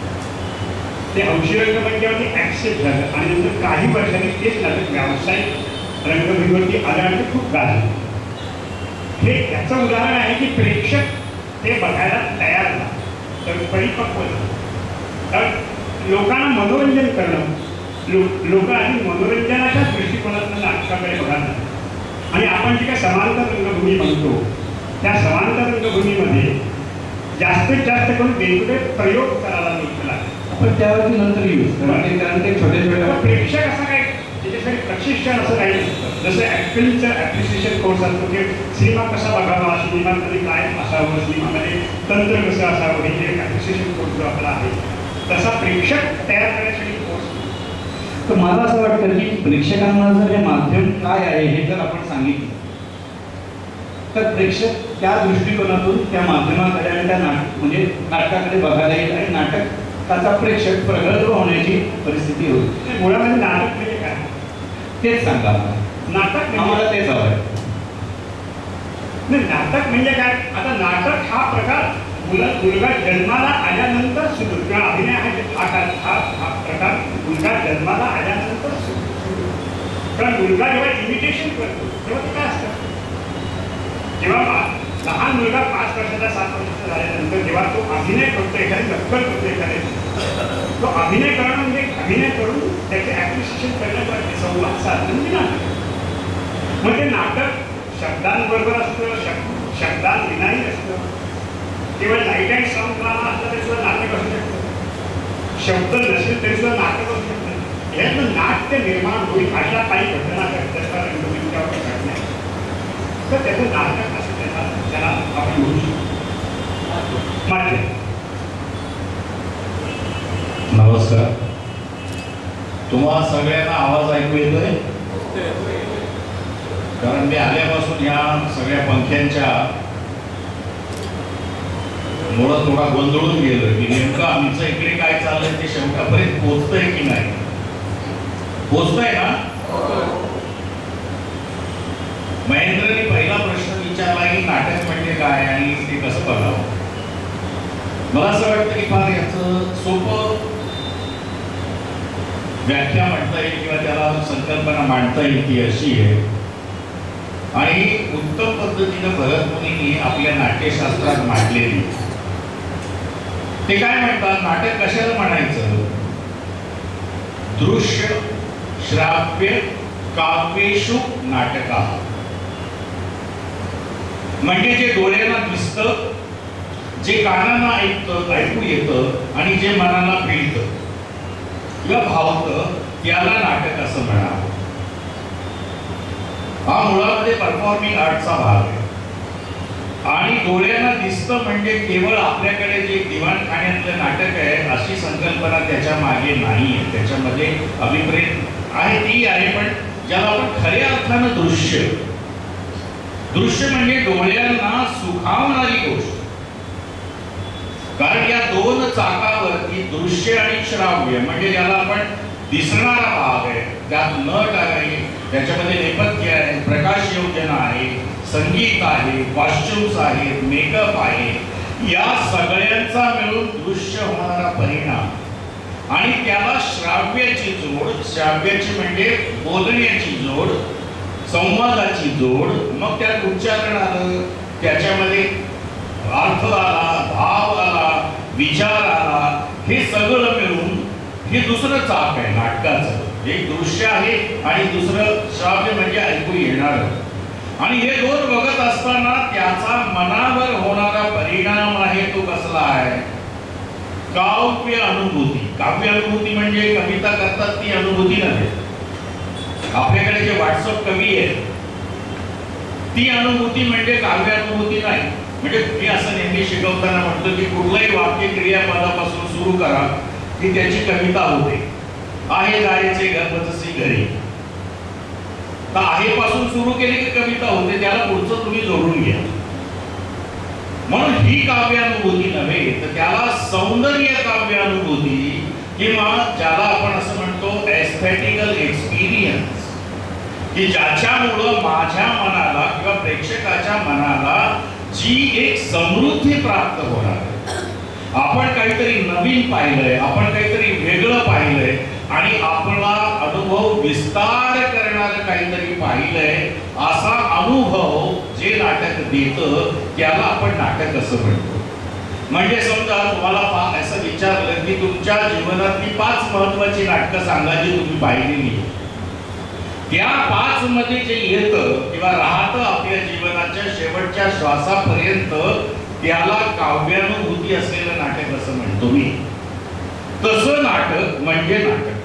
S1: ते हौशी रंगमंचावरती ॲक्सेप्ट झालं आणि नंतर काही वर्षांनी तेच नाटक व्यावसायिक रंगभूमीवरती आलं आणि ते खूप गाजलं. हे याचं उदाहरण आहे की प्रेक्षक ते बघायला तयार झाला, तर परिपक्व झालं. कारण लोकांना मनोरंजन करणं, लोक आधी मनोरंजनाच्या दृष्टिकोनातून नाटकाकडे बघायला. आणि आपण जी काय समांतर रंगभूमी म्हणतो त्या समांतर रंगभूमीमध्ये जास्तीत जास्त करून वेगवेगळे प्रयोग करायला मिळतात.
S3: आपण त्यावरती नंतर येऊ, कारण ते छोटे छोटे
S1: प्रेक्षक असं काय त्याच्यासाठी प्रशिक्षण असं काही नसतं. जसं फिल्मचं ॲप्रिसिएशन कोर्स असतो की सिनेमा कसा बघावा, सिनेमामध्ये काय असावं, सिनेमामध्ये तंत्र कसं असावं, हे एक ॲप्रिसिएशन कोर्स जो आपला आहे तसा प्रेक्षक तयार करण्यासाठी कोर्स.
S3: तर मला असं वाटतं की प्रेक्षकांना जर हे माध्यम काय आहे हे जर आपण सांगितलं तर प्रेक्षक त्या दृष्टिकोनातून त्या माध्यमाकडे आणि त्या म्हणजे नाटकाकडे बघायला येईल आणि नाटकाचा प्रेक्षक प्रगल्भ होण्याची परिस्थिती होईल.
S1: मुळामध्ये नाटक म्हणजे काय
S3: तेच सांगा.
S1: नाटक
S3: आम्हाला तेच हवं आहे.
S1: नाही, नाटक म्हणजे काय? आता नाटक हा प्रकार मुलगा जन्माला आल्यानंतर सुरू किंवा अभिनय हा प्रकार मुलगा जन्माला आल्यानंतर सुरू. कारण मुलगा जेव्हा इमिटेशन करतो तेव्हा ते काय असतं, जेव्हा लहान मुलगा 5 वर्षाचा 7 वर्षाचा झाल्यानंतर जेव्हा तो अभिनय करतो, एखादी नक्कल करतो, एखाद्या तो अभिनय करणं म्हणजे अभिनय करून त्याचे ॲप्रिसिएशन करण्यासाठी संवाद साधणं म्हणजे नाटक. मग ते नाटक शब्दांबरोबर असतं, शब्दांविनाही असतं. केवळ लाईट अँड साऊंड ड्रामा असलं तरी सुद्धा नाटक असू शकतं, शब्द नसेल तरी सुद्धा नाटक असू शकतं. यातनं नाट्य निर्माण होईल अशा काही घटना घडतात रंगमंचावर घडण्यात, तर त्याचं नाटक असं त्याला आपण म्हणू शकतो. मात्र
S4: नमस्कार, तुम्हाला सगळ्यांना आवाज ऐकू येतोय? कारण मी आल्यापासून ह्या सगळ्या पंख्यांच्या मुळं थोडा गोंधळून गेलोय की नेमकं आमचं इकडे काय चाललंय ते शेवटापर्यंत पोहोचतंय की नाही. पोहोचतंय ना? महेंद्रने पहिला प्रश्न विचारला की नाटक म्हणजे काय आणि ते कसं बघावं. मला असं वाटतं की फार याचं सोपं व्याख्या म्हणता येईल किंवा त्याला संकल्पना मांडता येईल ती अशी आहे आणि उत्तम पद्धतीनं भरतमुनींनी आपल्या नाट्यशास्त्रात मांडलेली. ते काय म्हणतात, नाटक कशाला म्हणायचं? दृश्य श्राव्य काव्येषु नाटका, म्हणजे जे डोळ्यांना दिसतं, जे कानांना ऐकू येतं आणि जे मनाला भिडतं किंवा भावतं त्याला नाटक असं म्हणावं. हा मुळामध्ये परफॉर्मिंग आर्टचा भाग आहे आणि डोळ्यांना दिसतं म्हणजे केवळ आपल्याकडे जे दिवाणखान्यातलं नाटक आहे अशी संकल्पना त्याच्या मागे नाही आहे. त्याच्यामध्ये अभिप्रेत आहे ती आहे, पण ज्याला आपण खऱ्या अर्थानं दृश्य म्हणजे डोळ्यांना सुखावणारी गोष्ट. कारण या दोन चाकावरती दृश्य आणि श्राव्य म्हणजे ज्याला आपण दिसणारा भाग आहे, त्यात नट आहे, त्याच्यामध्ये नेपथ्य आहे, प्रकाश योजना आहे, संगीत आहे, कॉस्ट्युम्स आहेत, मेकअप आहे, या सगळ्यांचा मिळून दृश्य होणारा परिणाम आणि त्याला श्राव्याची जोड, श्राव्याची म्हणजे बोलण्याची जोड, संवादाची जोड, मग त्यात उच्चारण आलं, त्याच्यामध्ये अर्थ आला, भाव आला, विचार आला, हे सगळं मिळून हे दुसरं चाक आहे नाटकाचं. एक दृश्य आहे आणि दुसरं श्राव्य म्हणजे ऐकू येणार. आणि हे दोन बघत असताना त्याचा मनावर होणारा परिणाम आहे तो कसला आहे? काव्य अनुभूती. काव्य अनुभूती म्हणजे कविता करतात ती अनुभूती नव्हे. आपल्याकडे जे व्हॉट्सअप कवी आहेत ती अनुभूती म्हणजे काव्य अनुभूती नाही. म्हणजे मी असं नेहमी शिकवताना म्हणतो की कुठलंही वाक्य क्रियापदापासून सुरू करा की त्याची कविता होते. आहे जायचे गणपतसी घरी, तर आहे पासून सुरू केली की कविता होते, त्याला पुढचं तुम्ही जोडून घ्या. म्हणून ही काव्यानुभूती नव्हे तर त्याला सौंदर्य काव्यानुभूती किंवा ज्याला आपण असं म्हणतो एस्थेटिकल एक्सपिरियन्स, की ज्याच्यामुळं माझ्या मनाला किंवा प्रेक्षकाच्या मनाला जी एक समृद्धी प्राप्त होणार. आपण काहीतरी नवीन पाहिलंय, आपण काहीतरी वेगळं पाहिलंय आणि आपला अनुभव विस्तार करणारं काहीतरी पाहिलंय, असा अनुभव जे नाटक देतं त्याला आपण नाटक असं म्हणतो. म्हणजे समजा तुम्हाला असं विचारलं की तुमच्या जीवनातली 5 महत्वाची नाटकं सांगा जी तुम्ही पाहिलेली, त्या 5 मध्ये जे येतं किंवा राहतं आपल्या जीवनाच्या शेवटच्या श्वासापर्यंत त्याला काव्यानुभूती असलेलं नाटक असं म्हणतो मी. तसं नाटक म्हणजे नाटक.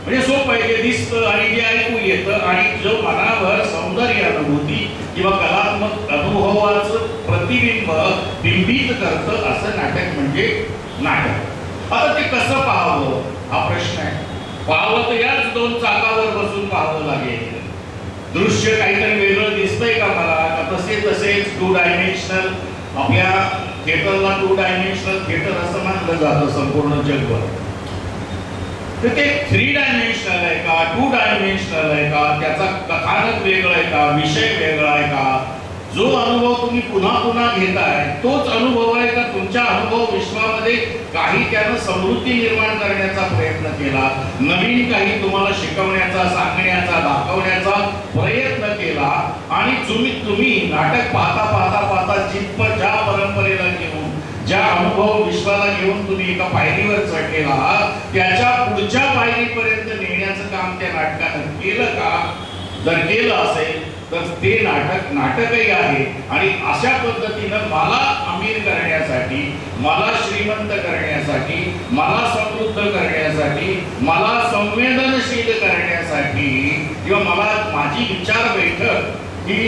S4: म्हणजे सोपं आहे, जे दिसतं आणि जे ऐकू येतं आणि जो मनावर सौंदर्य अनुभूती किंवा कलात्मक अनुभवाचं प्रतिबिंब बिंबित करतं असं नाटक म्हणजे नाटक. आता ते कसं पाहावं हा प्रश्न आहे. पाहावं तर याच 2 चाकावर बसून पाहावं लागेल. दृश्य काहीतरी वेगळं दिसतंय का मला, का तसेच 2 डायमेन्शनल. आपल्या थिएटरला 2 डायमेन्शनल थिएटर असं मानलं जातं संपूर्ण जगभर. तर ते 3 डायमेन्शनल आहे का, 2 डायमेन्शनल आहे का, त्याचा कथानक वेगळं आहे का, विषय वेगळा आहे का, जो अनुभव तुम्ही पुन्हा पुन्हा घेताय तोच अनुभव आहे का, तुमच्या अनुभव विश्वामध्ये काही त्यानं समृद्धी निर्माण करण्याचा प्रयत्न केला, नवीन काही तुम्हाला शिकवण्याचा, सांगण्याचा, दाखवण्याचा प्रयत्न केला आणि तुम्ही नाटक पाहता जिथपर्यंत ज्या परंपरेला घेऊन, ज्या अनुभव विश्वाला घेऊन तुम्ही एका पायरीवर चढलेला आहात त्याच्या पुढच्या पायरीपर्यंत नेण्याचं काम त्या नाटकानं केलं का? जर केलं असेल तर ते नाटकही आहे. आणि अशा पद्धतीनं मला अमीर करण्यासाठी, मला श्रीमंत करण्यासाठी, मला समृद्ध करण्यासाठी, मला संवेदनशील करण्यासाठी किंवा मला माझी विचार बैठक ही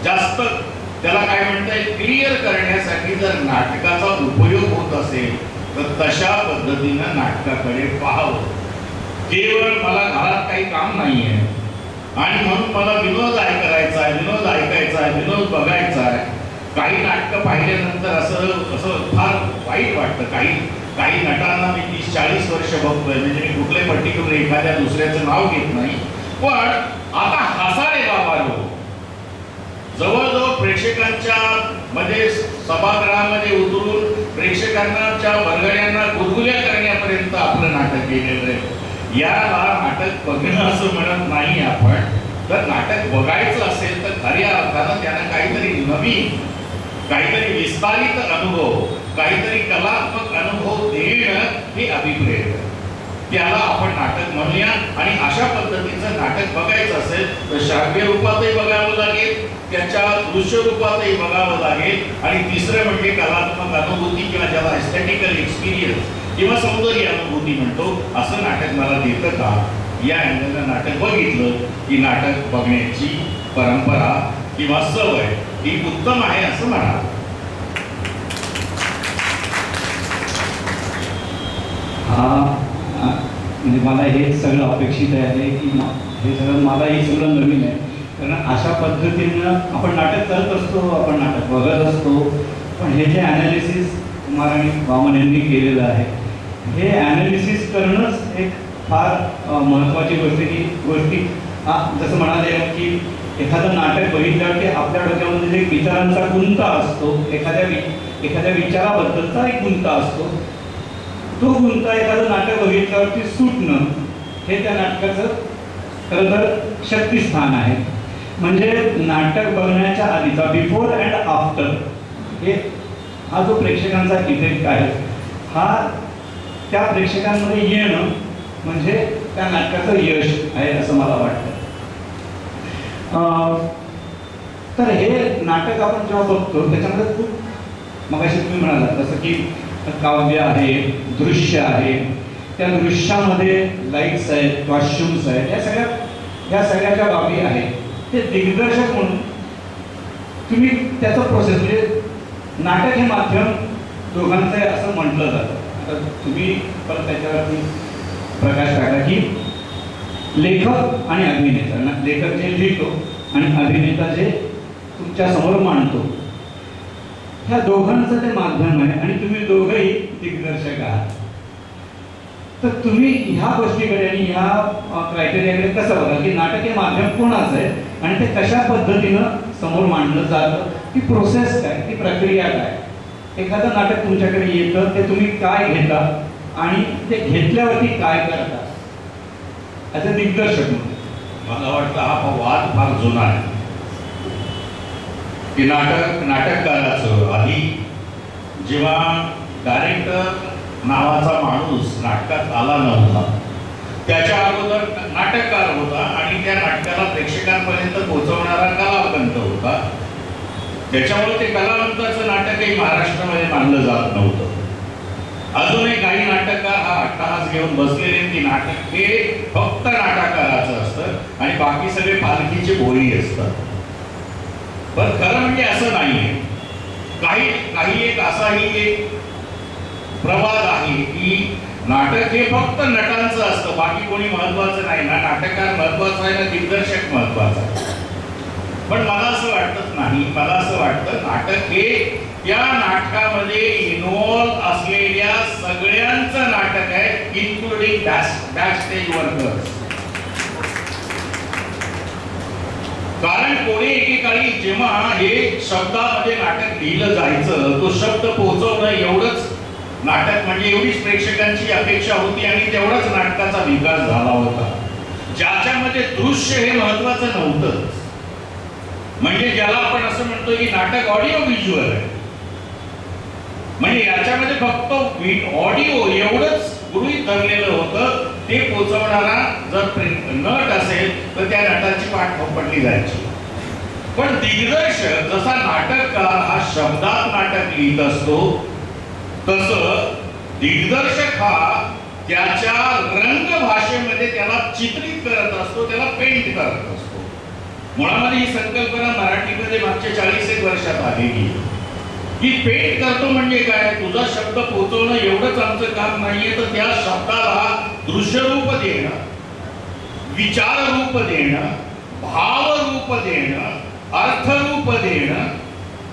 S4: जास्त त्याला काय म्हणता येईल क्लिअर करण्यासाठी जर नाटकाचा उपयोग होत असेल तर तशा पद्धतीनं नाटकाकडे पाहावं. केवळ मला घरात काही काम नाहीये आणि म्हणून मला विनोद करायचा आहे, विनोद ऐकायचा आहे, विनोद बघायचा आहे. काही नाटकं पाहिल्यानंतर असं फार वाईट वाटतं. काही नटांना मी 30-40 वर्ष बघतोय, म्हणजे मी कुठले पर्टिक्युलर एखाद्या दुसऱ्याचं नाव घेत नाही, पण आता हसारे बाबांनो जवळजवळ प्रेक्षकांच्या मध्ये सभागृहामध्ये उतरून प्रेक्षकांच्या वर्गण्यांना गुदगुल्या करण्यापर्यंत आपलं नाटक गेलेलं आहे. याला नाटक बघणं असं म्हणत नाही आपण. तर नाटक बघायचं असेल तर खऱ्या अर्थानं त्यांना काहीतरी नवीन, काहीतरी विस्तारित अनुभव, काहीतरी कलात्मक अनुभव देणं हे अभिप्रेत. त्याला आपण नाटक म्हणूया. आणि अशा पद्धतीचं नाटक बघायचं असेल तर श्राव्य रूपातही बघावं लागेल, त्याच्या दृश्य रूपातही बघावं लागेल आणि तिसरं म्हणजे कलात्मक अनुभूती किंवा ज्याला एस्थेटिकल एक्सपिरियन्स किंवा सौंदर्य अनुभूती म्हणतो असं नाटक मला देतं का? या अँगलनं नाटक बघितलं की नाटक बघण्याची परंपरा किंवा सवय ही उत्तम आहे असं म्हणा.
S3: म्हणजे मला हे सगळं अपेक्षित आहे की हे सगळं मला हे सगळं नवीन आहे. कारण अशा पद्धतीनं आपण नाटक करत असतो, आपण नाटक बघत असतो, पण हे जे ॲनालिसिस कुमार आणि वामन यांनी केलेलं आहे, हे ॲनालिसिस करणंच एक फार महत्त्वाची गोष्टी जसं म्हणाले की एखादं नाटक बघितल्यावर की आपल्या डोक्यामध्ये जे विचारांचा गुंता असतो, एखाद्या विचाराबद्दलचा एक गुंता असतो, तो गुंता एखादं नाटक बघितल्यावरती सुटणं हे त्या नाटकाचं खरं तर शक्तिस्थान आहे. म्हणजे नाटक बघण्याच्या आधीचा बिफोर अँड आफ्टर हे हा जो प्रेक्षकांचा इफेक्ट आहे, हा त्या प्रेक्षकांमध्ये येणं म्हणजे त्या नाटकाचं यश आहे असं मला वाटतं. तर हे नाटक आपण जेव्हा बघतो त्याच्यामध्ये खूप मगाशी तुम्ही म्हणाला तसं की काव्य आहे, दृश्य आहे, त्या दृश्यामध्ये लाईट्स आहेत, कॉस्ट्युम्स आहेत, या सगळ्याच्या बाबी आहेत. ते दिग्दर्शक म्हणून तुम्ही त्याचं प्रोसेस म्हणजे नाटक हे माध्यम दोघांचं आहे असं म्हटलं जातं. आता तुम्ही परत त्याच्यावरती प्रकाश टाकला की लेखक आणि अभिनेता, लेखक जे लिहितो आणि अभिनेता जे तुमच्या समोर मांडतो, ह्या दोघांचं ते माध्यम आहे आणि तुम्ही दोघंही दिग्दर्शक आहात. तर तुम्ही ह्या गोष्टीकडे आणि ह्या क्रायटेरियाकडे कसं बघा की नाटक हे माध्यम कोणाचं आहे आणि ते कशा पद्धतीनं समोर मांडलं जातं, ती प्रोसेस काय, ती प्रक्रिया काय, एखादं नाटक तुमच्याकडे येतं ते तुम्ही काय घेता आणि ते घेतल्यावरती काय करता ॲज अ दिग्दर्शक म्हणून.
S4: मला वाटतं हा वाद फार जुना आहे की नाटककाराचं आधी जेव्हा डायरेक्टर नावाचा माणूस नाटकात आला नव्हता, त्याच्या अगोदर नाटककार होता आणि त्या नाटकाला प्रेक्षकांपर्यंत पोहोचवणारा कलावंत होता. त्याच्यामुळे ते कलावंताचं नाटकही महाराष्ट्रामध्ये मानलं जात नव्हतं. अजूनही काही नाटककार हा अट्टहास घेऊन बसलेले की नाटक हे फक्त नाटककाराचं असतं आणि बाकी सगळे पालखीचे बोरी असतात. पण खरं म्हणजे असं नाहीये. काही एक असाही एक प्रवाद आहे की नाटक हे फक्त नटांचं असतं, बाकी कोणी महत्वाचं नाही. ना नाटककार महत्वाचा आहे ना दिग्दर्शक महत्वाचा आहे. पण मला असं वाटत नाही. मला असं वाटतं नाटक हे त्या नाटकामध्ये इन्व्हॉल्व असलेल्या सगळ्यांचं नाटक आहे, इन्क्लुडिंग बॅक स्टेज वर्कर्स. कारण कोणी एकेकाळी जेव्हा हे शब्दामध्ये नाटक लिहिलं जायचं, तो शब्द पोहोचवणं एवढंच नाटक म्हणजे एवढीच प्रेक्षकांची अपेक्षा होती आणि तेवढाच नाटकाचा विकास झाला होता, ज्याच्यामध्ये दृश्य हे महत्वाचं नव्हतं. म्हणजे ज्याला आपण असं म्हणतो की नाटक ऑडिओ व्हिज्युअल आहे, म्हणजे याच्यामध्ये फक्त ऑडिओ एवढंच गृहीत धरलेलं होतं. ते पोचवणारा जर नट असेल तर त्या नटाची पाठ पडली जायची. पण दिग्दर्शक जसा नाटककार हा शब्दात नाटक लिहित असतो, तसं दिग्दर्शक हा त्याच्या रंग भाषेमध्ये त्याला चित्रित करत असतो, त्याला पेंट करत असतो. मुळामध्ये ही संकल्पना मराठीमध्ये मागच्या 40 वर्षात आलेली की पेंट करतो म्हणजे काय, तुझा शब्द पोहोचवणं एवढंच आमचं काम नाहीये, तर त्या शब्दाला दृश्य रूप देणं, विचार रूप देणं, भाव रूप देणं, अर्थ रूप देणं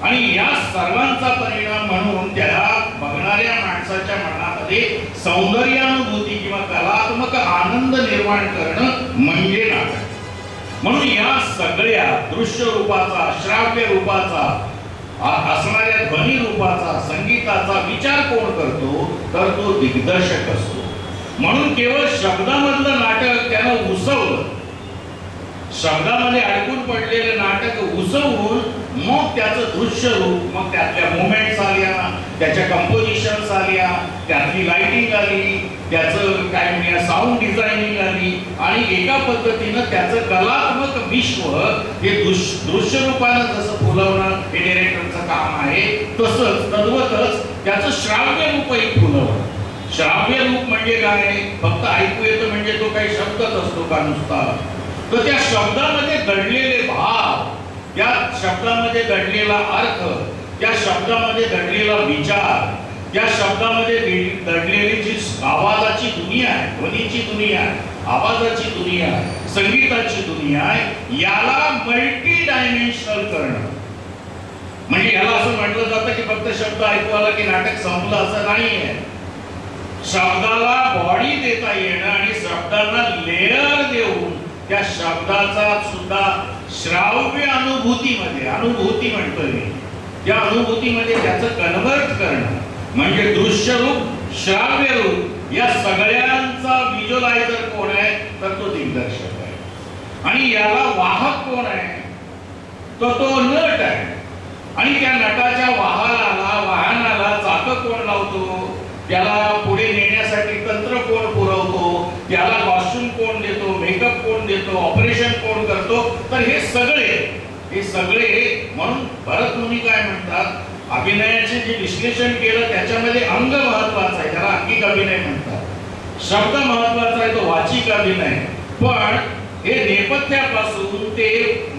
S4: आणि या सर्वांचा परिणाम म्हणून त्याला बघणाऱ्या माणसाच्या मनामध्ये सौंदर्यानुभूती किंवा कलात्मक आनंद निर्माण करणं म्हणजे नाटक. म्हणून या सगळ्या दृश्य रूपाचा, श्राव्य रूपाचा, असणाऱ्या ध्वनी रूपाचा, संगीताचा विचार कोण करतो, तर तो दिग्दर्शक असतो. म्हणून केवळ शब्दामधलं नाटक त्यानं उसवलं, शब्दामध्ये अडकून पडलेलं नाटक उसवून मग त्याचं दृश्य रूप, मग त्यातल्या मोमेंट्स आल्या, त्याच्या कंपोजिशन्स आल्या, त्यातली लाइटिंग आली, त्याचं काय म्हणूया साऊंड डिझायनिंग आली आणि एका पद्धतीनं त्याचं कलात्मक विश्व हे दृश्य रूपानं जसं फुलवणं हे डिरेक्टरचं काम आहे, तसंच तद्वतच त्याचं श्राव्य रूपही फुलवणं. श्राव्य रूप म्हणजे काय, फक्त ऐकू येतं म्हणजे तो काही शब्दच असतो का नुसता, तर त्या शब्दामध्ये दडलेले भाव, त्या शब्दामध्ये दडलेला अर्थ, त्या शब्दामध्ये दडलेला विचार, त्या शब्दामध्ये दडलेली जी आवाजाची दुनिया आहे, ध्वनीची दुनिया आहे, आवाजाची दुनिया आहे, संगीताची दुनिया आहे, याला मल्टी डायमेन्शनल करणं. म्हणजे याला असं म्हटलं जातं की फक्त शब्द ऐकू आला की नाटक संपलं असं नाहीये. शब्दाला बॉडी देता येणं आणि शब्दांना लेअर देऊन त्या शब्दाचा सुद्धा श्राव्य अनुभूती म्हणतोय मी, त्या अनुभूतीमध्ये त्याचं कन्वर्ट करणं म्हणजे दृश्य रूप, श्राव्य रूप या सगळ्यांचा व्हिज्युअलायझर कोण आहे तर तो दिग्दर्शक आहे. आणि याला वाहक कोण आहे तो नट आहे. आणि त्या नटाच्या वाहनाला चाक कोण लावतो, त्याला पुढे नेण्यासाठी तंत्र कोण पुरवतो, त्याला कॉस्ट्युम कोण देतो, मेकअप कोण देतो, ऑपरेशन कोण करतो. तर हे सगळे म्हणून भरत मुनी काय म्हणतात, अभिनयाचे जे विश्लेषण केलं त्याच्यामध्ये अंग महत्वाचा आहे, त्याला अंगिक अभिनय म्हणतात. शब्द महत्वाचा आहे, तो वाचिक अभिनय. पण हे नेपथ्यापासून ते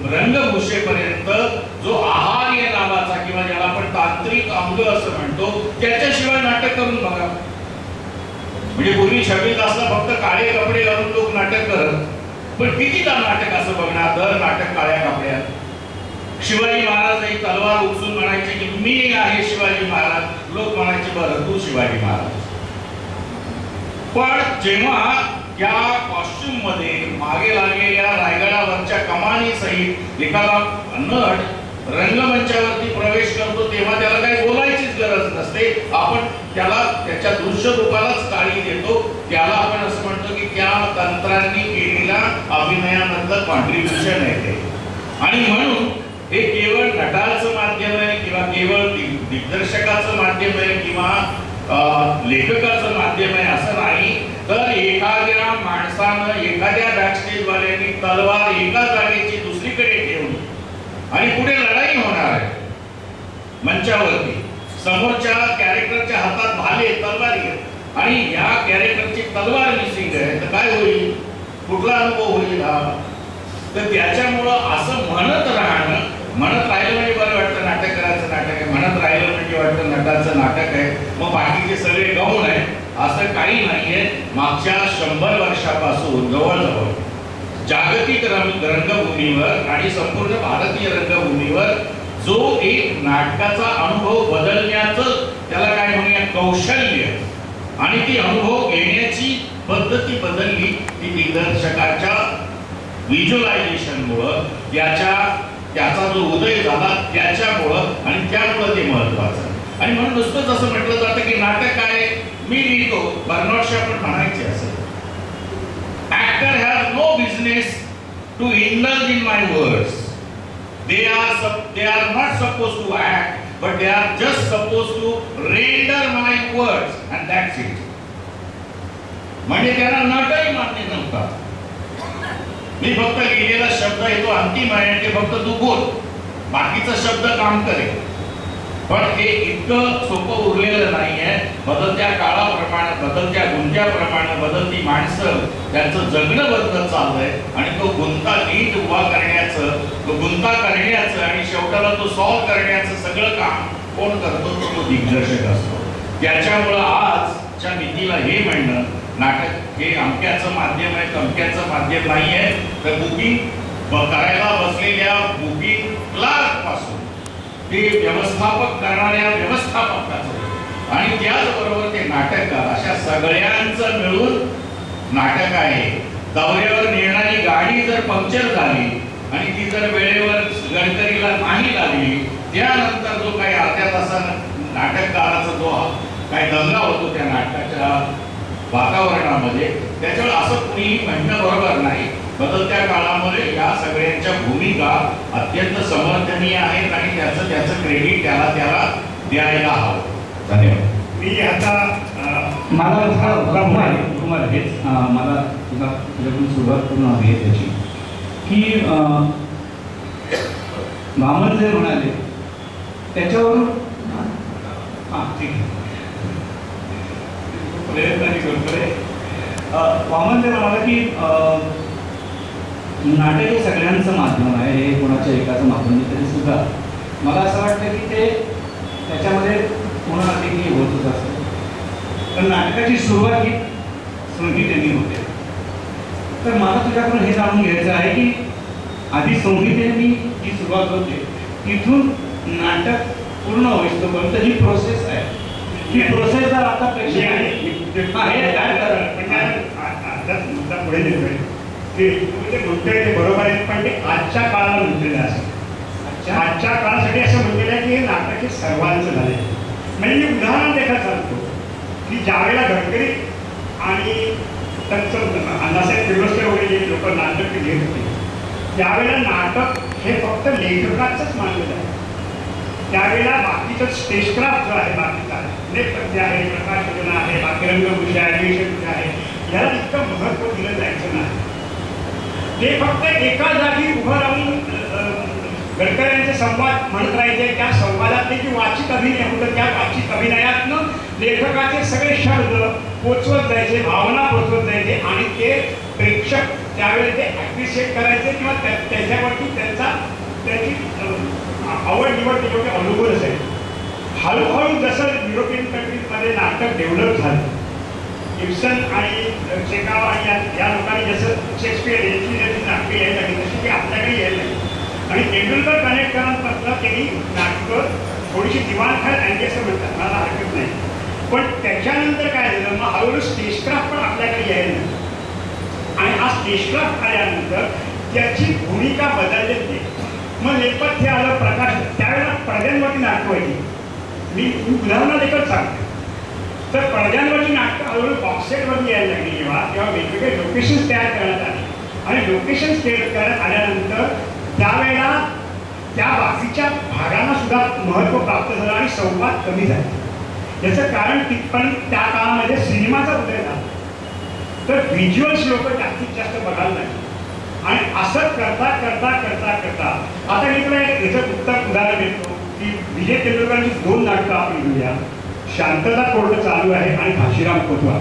S4: रंगभूषेपर्यंत जो आहार्य नावाचा किंवा ज्याला आपण तांत्रिक अंग असं म्हणतो त्याच्याशिवाय नाटक करून बघा. म्हणजे पूर्वी 26 तासला फक्त काळे कपडे घालून लोक नाटक करत, पण कितीदा नाटक असं बघणार, दर नाटक काळ्या कपड्यात. शिवाजी महाराज एक तलवार उचलून म्हणायचे की मी आहे शिवाजी महाराज, लोक म्हणायचे बरं तू शिवाजी महाराज. पण जेव्हा त्या कॉस्ट्युम मध्ये मागे लागलेल्या रायगडावरच्या कमानी सहित एखादा नट रंगमंचावरती प्रवेश करतो तेव्हा त्याला काही बोलायचीच गरज नसते. आपण त्याला त्याच्या दृश्य रूपालाच काळी देतो. त्याला आपण असं म्हणतो की त्या तंत्रांनी केलेल्या अभिनयामधलं कॉन्ट्रीब्युशन आहे ते. आणि म्हणून हे केवळ नटाचं माध्यम आहे किंवा केवळ दिग्दर्शकाचं माध्यम आहे किंवा लेखकाचं माध्यम आहे असं नाही. तर एखाद्या माणसानं, एखाद्या बॅकस्टेज वाल्यांनी तलवार एका जागेची दुसरीकडे ठेवून आणि पुढे लढाई होणार आहे मंचावरती, समोरच्या कॅरेक्टरच्या हातात भाले तलवारी आहे आणि या कॅरेक्टरची तलवार मिसिंग आहे, तर काय होईल, कुठला अनुभव होईल हा. तर त्याच्यामुळं असं म्हणत राहिलं म्हणजे बरं वाटतं, नाटक करायचं नाटक आहे, म्हणत राहिलं म्हणजे वाटतं नटाचं नाटक आहे, मग बाकीचे सगळे गौण आहे, असं काही नाहीये. मागच्या 100 वर्षापासून जवळजवळ जागतिक रंगभूमीवर आणि संपूर्ण भारतीय रंगभूमीवर जो एक नाटकाचा अनुभव बदलण्याचं त्याला काय म्हणूया कौशल्य आणि ती अनुभव घेण्याची पद्धती बदलली, ती दिग्दर्शकाच्या व्हिज्युअलायझेशनमुळं, त्याचा जो उदय झाला त्याच्यामुळं आणि त्यामुळं ते महत्वाचं. आणि म्हणून नुसतंच असं म्हटलं जातं की नाटक आहे मी लिहितो, बर्नॉट शॉ पण म्हणायचे असं, actor has no business to indulge in my words. They are not supposed to act, but they are just supposed to render my words and that's it. म्हणजे त्यांना नटही मान्य नव्हता. मी फक्त लिहिलेला शब्द येतो अंतिम आहे आणि ते फक्त तू बोल, बाकीचा शब्द काम करेल. पण हे इतकं सोपं उरलेलं नाहीये. बदलत्या काळाप्रमाणे, बदलत्या गुंत्याप्रमाणे बदलती माणसं, त्यांचं जगणं बदलत चाललंय आणि तो गुंता नीट उभा करण्याचं, तो गुंता करण्याचं आणि शेवटाला तो सॉल्व करण्याचं सगळं काम कोण करतो तो दिग्दर्शक असतो. त्याच्यामुळं आजच्या मितीला हे म्हणणं नाटक हे अमक्याचं माध्यम आहे, तमक्याचं माध्यम नाहीये. तर बुकिंग करायला बसलेल्या बुकिंग क्लार्क पासून ते व्यवस्थापक करणाऱ्या व्यवस्थापकाचं आणि त्याचबरोबर ते नाटककार अशा सगळ्यांचं मिळून नाटक आहे. दौऱ्यावर नेणारी गाडी जर पंक्चर झाली आणि ती जर वेळेवर गडकरीला नाही लागली, त्यानंतर जो काही अर्ध्या तासानं नाटककाराचा जो काही दंगा होतो त्या नाटकाच्या वातावरणामध्ये, त्याच्यावर असं कुणीही म्हणणं बरोबर नाही. बदलत्या काळामध्ये या सगळ्यांच्या भूमिका अत्यंत समर्थनीय आहेत आणि त्याचं क्रेडिट त्याला द्यायला हवं. धन्यवाद.
S1: मी आता
S3: मला तुम्हाला हेच मला तुझ्याकडून सुरुवात करून हवी आहे त्याची की भामन जे म्हणाले त्याच्यावरून ठीक आहे प्रयत्नाने करतोय. वामन जे म्हणाले की नाटक हे सगळ्यांचं माध्यम आहे, हे कोणाच्या एकाचं माध्यम नाही तरी सुद्धा मला असं वाटतं की ते त्याच्यामध्ये कोणाला देखील होतच असतं. तर नाटकाची सुरुवात ही संहितेने होते. तर मला तुझ्याकडून हे जाणून घ्यायचं आहे की आधी संहितेने जी सुरुवात होते तिथून नाटक पूर्ण होईस्तोपर्यंत जी प्रोसेस आहे ती प्रोसेस जर आता
S1: मुद्दा पुढे नेतोय ते म्हणतोय ते बरोबर आहे, पण ते आजच्या काळाला म्हटलेलं असं. आजच्या काळासाठी असं म्हटलेलं आहे की हे नाटक हे सर्वांचं झालंय. म्हणजे मी उदाहरण देखील सांगतो की ज्यावेळेला गडकरी आणि त्यांचं अण्णासाहेब किर्लोस्कर वगैरे जे लोक नाटक घेत होते त्यावेळेला नाटक हे फक्त लेखकाचंच मानलेलं आहे. त्यावेळेला बाकीचं स्टेजक्राफ्ट जो आहे बाकीचा नेपथ्य आहे, प्रकाश योजना आहे, बाकी रंगभूषा आहे, वेशभूषा आहे, याला इतकं महत्त्व दिलं जायचं नाही. ते फक्त एका जागी उभं राहून गडकऱ्यांचे संवाद म्हणत राहायचे. त्या संवादातले जे वाचिक अभिनय होतं त्या वाचिक अभिनयातनं लेखकाचे सगळे शब्द पोचवत जायचे, भावना पोचवत जायचे आणि ते प्रेक्षक त्यावेळेस ते ॲप्रिशिएट करायचे किंवा त्याच्यावरती त्याची आवड निवड त्याच्यावरती अवलंबून असायची. हळूहळू जसं युरोपियन कंट्रीजमध्ये नाटक डेव्हलप झालं, इब्सन आणि चेकाव आणि या लोकांनी जसं शेक्सपियर यांची जशी नाटकं यायला लागली तशी ती आपल्याकडे यायला लागली. आणि तेंडुलकर कनेक्ट करण्यापासून त्यांनी नाटकं थोडीशी दिवाणखात आणली असं म्हणतात, मला हरकत नाही. पण त्याच्यानंतर काय झालं, मग हळूहळू स्टेजक्राफ्ट पण आपल्याकडे यायला लागली. आणि हा स्टेजक्राफ्ट आल्यानंतर त्याची भूमिका बदललेली नाही. मग नेपथ्य आलं, प्रकाश, त्यावेळेला पडद्यांवरती नाटकं व्हायची. मी उदाहरणं देखील सांगतो. तर पडद्यांवरची नाटकं हळूहळू बॉक्ससेटवरती यायला लागली तेव्हा वेगवेगळे लोकेशन्स तयार करण्यात आले. आणि लोकेशन्स तयार करण्यात आल्यानंतर त्यावेळेला त्या बाकीच्या भागांना सुद्धा महत्त्व प्राप्त झालं आणि संवाद कमी झाला. याचं कारण तिथपर्यंत त्या काळामध्ये सिनेमाचा उदय झाला. तर व्हिज्युअल्स लोक जास्तीत जास्त बघायला लागले. आणि असं करता करता करता करता आता मी तुला याचं उत्तर उदाहरण देतो की विजय तेंडुलकरांची 2 नाटकं आपण घेऊया. शांतता कोर्ट चालू आहे आणि घाशीराम कोतवाल.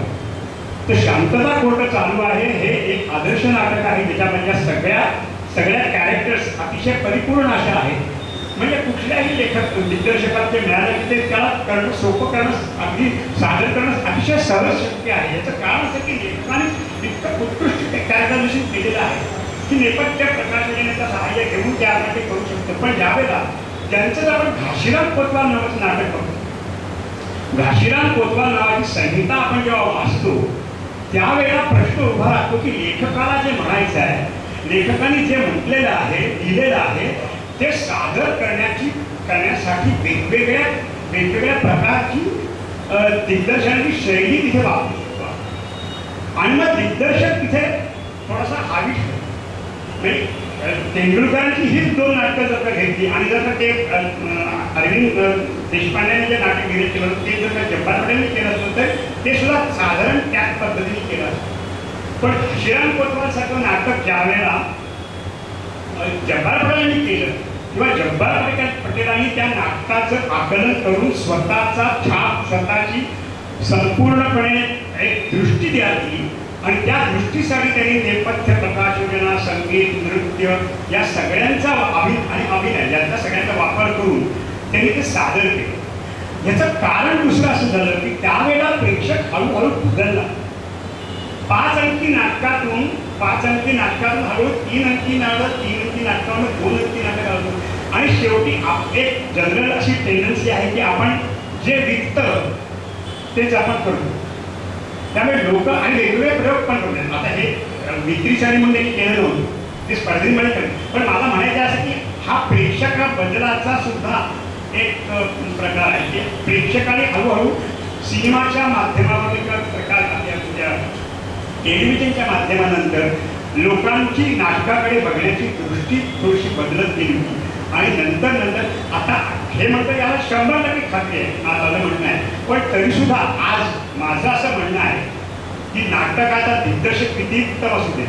S1: तर शांतता कोर्ट चालू आहे हे एक आदर्श नाटक आहे ज्याच्यामधल्या सगळ्या कॅरेक्टर्स अतिशय परिपूर्ण अशा आहेत. म्हणजे कुठल्याही लेखक दिग्दर्शकाला ते मिळालं की ते त्याला करणं सोपं करणं अगदी सादर करणं अतिशय सहज शक्य आहे. याचं कारण असं की लेखकाने इतकं उत्कृष्ट कॅरेक्टरायझेशन केलेलं आहे की नेपथ्य प्रकाशनाचं सहाय्य घेऊन ते आपण ते करू शकतो. पण ज्यावेळेला त्यांचं आपण घाशीराम कोतवाल नावाचं नाटक बघतो, घाशीराम कोतवाल नावाची संहिता आपण जेव्हा वाचतो त्यावेळेला प्रश्न उभा राहतो की लेखकाला जे म्हणायचं आहे, लेखकाने जे म्हटलेलं आहे, लिहिलेलं आहे ते सादर करण्यासाठी वेगवेगळ्या प्रकारची दिग्दर्शनाची शैली तिथे वापरू शकतो. आणि मग दिग्दर्शक तिथे थोडासा हावी ठरतो. म्हणजे तेंडुलकरांची हीच 2 नाटकं जर का घेतली आणि जर का ते अरविंद देशपांडेने जे नाटक डिरेक्ट केलं ते जर का जब्बार पटेलने केलं असतं तर ते सुद्धा साधारण त्याच पद्धतीने केलं असतं. पण घाशीराम कोतवालसारखं नाटक ज्या वेळेला जब्बार पटेलांनी केलं किंवा जब्बार पटेलांनी त्या नाटकाचं आकलन करून स्वतःचा छाप, स्वतःची संपूर्णपणे एक दृष्टी द्यावी आणि त्या दृष्टीसाठी त्यांनी नेपथ्य, प्रकाश योजना, संगीत, नृत्य या सगळ्यांचा अभिनय यांचा सगळ्यांचा वापर करून त्यांनी ते सादर केलं. याचं कारण दुसरं असं झालं की त्यावेळेला प्रेक्षक हळूहळू बदलला. 5 अंकी नाटकातून हळूहळू 3 अंकी नाटक, 3 अंकी नाटकावर 2 अंकी नाटक आलं. आणि शेवटी एक जनरल अशी टेंडन्सी आहे की आपण जे विकतं तेच आपण करतो. त्यामुळे लोक आणि वेगवेगळे प्रयोग पण करतात. आता हे विक्रीसाठी म्हणून केलं नव्हतं, ते स्पर्धेमध्ये केलं. पण मला म्हणायचं असं की हा प्रेक्षका बदलाचा सुद्धा एक प्रकार आहे की प्रेक्षकाने हळूहळू सिनेमाच्या माध्यमामध्ये किंवा टेलिव्हिजनच्या माध्यमानंतर लोकांची नाटकाकडे बघण्याची दृष्टी थोडीशी बदलत गेली होती. आणि नंतर आता हे म्हणतं याला 100% खात्री आहे, माझं म्हणणं आहे. पण तरीसुद्धा आज माझं असं म्हणणं आहे की नाटकाचा दिग्दर्शक किती उत्तम असू दे,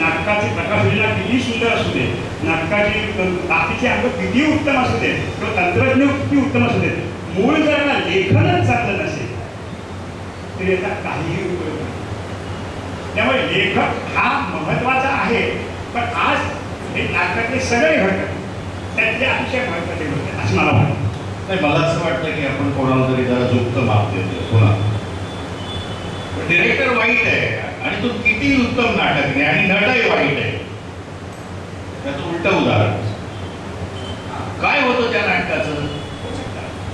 S1: नाटकाची प्रकाशयोजना किती सुंदर असू दे, नाटकाची बाकीचे अंग किती उत्तम असू दे किंवा तंत्रज्ञ किती उत्तम असू दे, मूळ जर का लेखनच चांगलं नसेल तरी याचा काहीही उपयोग नाही. त्यामुळे लेखक हा महत्त्वाचा आहे. पण आज हे नाटकातले सगळे घटक त्यातले अतिशय महत्त्वाचे होते असं मला वाटतं.
S4: नाही, मला असं वाटतं की आपण कोणाला तरी जरा झुकतं माप देतो पुन्हा. डिरेक्टर वाईट आहे आणि तो किती उत्तम नाटक नाही आणि नटही वाईट आहे. त्याचं उलट उदाहरण काय होतं त्या नाटकाचं.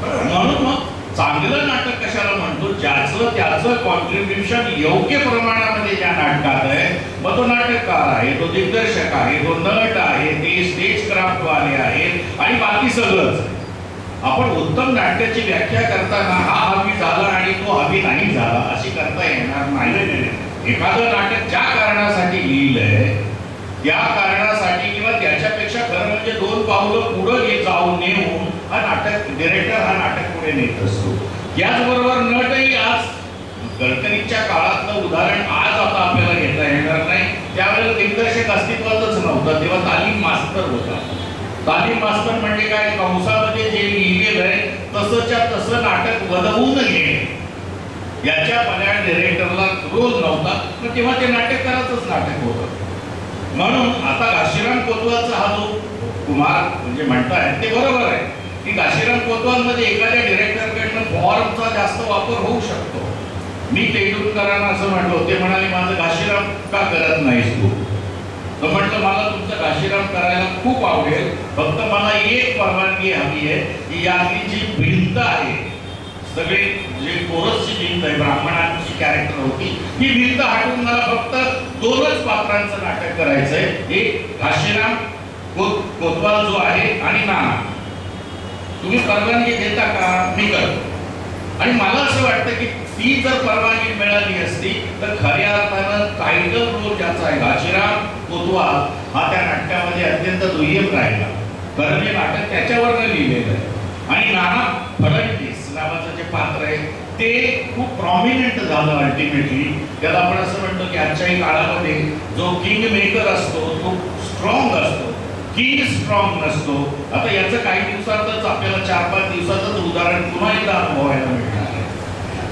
S4: म्हणून मग चांगलं नाटक कशाला म्हणतो, ज्याचं त्याचं कॉन्ट्रीब्युशन योग्य प्रमाणामध्ये ज्या नाटकात आहे. मग तो नाटककार आहे, तो दिग्दर्शक आहे, तो नट आहे, ते स्टेज क्राफ्टवाले आहेत आणि बाकी सगळंच. आपण उत्तम नाट्याची व्याख्या करताना हा हवी झाला आणि तो हवी नाही झाला अशी करता येणार नाही. एखादं नाटक ज्या कारणासाठी लिहिलंय त्या कारणासाठी किंवा त्याच्यापेक्षा खरं म्हणजे 2 पावलं पुढे जाऊन नेऊन हा नाटक डिरेक्टर हा नाटक पुढे नेत असतो. याचबरोबर नटही आज गडकरींच्या काळातलं उदाहरण आज आता आपल्याला घेता येणार नाही. त्यावेळेला दिग्दर्शक अस्तित्वातच नव्हता, तेव्हा तालीम मास्तर होता. तालीम मास्तर म्हणजे काय, कंसामध्ये जे लिहिलेलं आहे तसंच्या तसं नाटक वदवून घेणे याच्या पल्या डिरेक्टरला रोल नव्हता. तर तेव्हा ते नाटककाराचंच नाटक होतं. म्हणून आता घाशीराम कोतवालचा हा जो कुमार म्हणजे म्हणताय ते बरोबर आहे की घाशीराम कोतवालमध्ये एखाद्या डिरेक्टरकडनं फॉर्मचा जास्त वापर होऊ शकतो. मी तेंडुलकरांना असं म्हटलं, ते म्हणाले माझं घाशीराम का करत नाहीस तू. तर म्हटलं मला तुमचं घाशीराम करायला खूप आवडेल, फक्त मला एक परवानगी हवी आहे की यातली जी भिंत आहे सगळे जे कोरसची भिंत आहे, ब्राह्मणांची कॅरेक्टर होती, ही भिंत हटवून मला फक्त 2च पात्रांचं नाटक करायचंय. एक घाशीराम कोतवाल जो आहे आणि नाना. तुम्ही परवानगी देता का. मी करतो. आणि मला असं वाटतं की ती जर परवानगी मिळाली असती तर खऱ्या अर्थानं टायटल रोल ज्याचा आहे घाशीराम कोतवाल हा त्या नाटकामध्ये अत्यंत दुय्यम राहिला. कारण हे नाटक त्याच्यावरनं लिहिलेलं आहे. आणि नाना फडणवीस नावाचं जे पात्र आहे ते खूप प्रॉमिनंट झालं अल्टिमेटली. त्याला आपण असं म्हणतो की आजच्याही काळामध्ये जो किंग मेकर असतो तो स्ट्रॉंग असतो, किंग स्ट्रॉंग नसतो. आता याचं काही दिवसातच आपल्याला 4-5 दिवसातच उदाहरण पुन्हा एकदा अनुभवायला मिळणार आहे.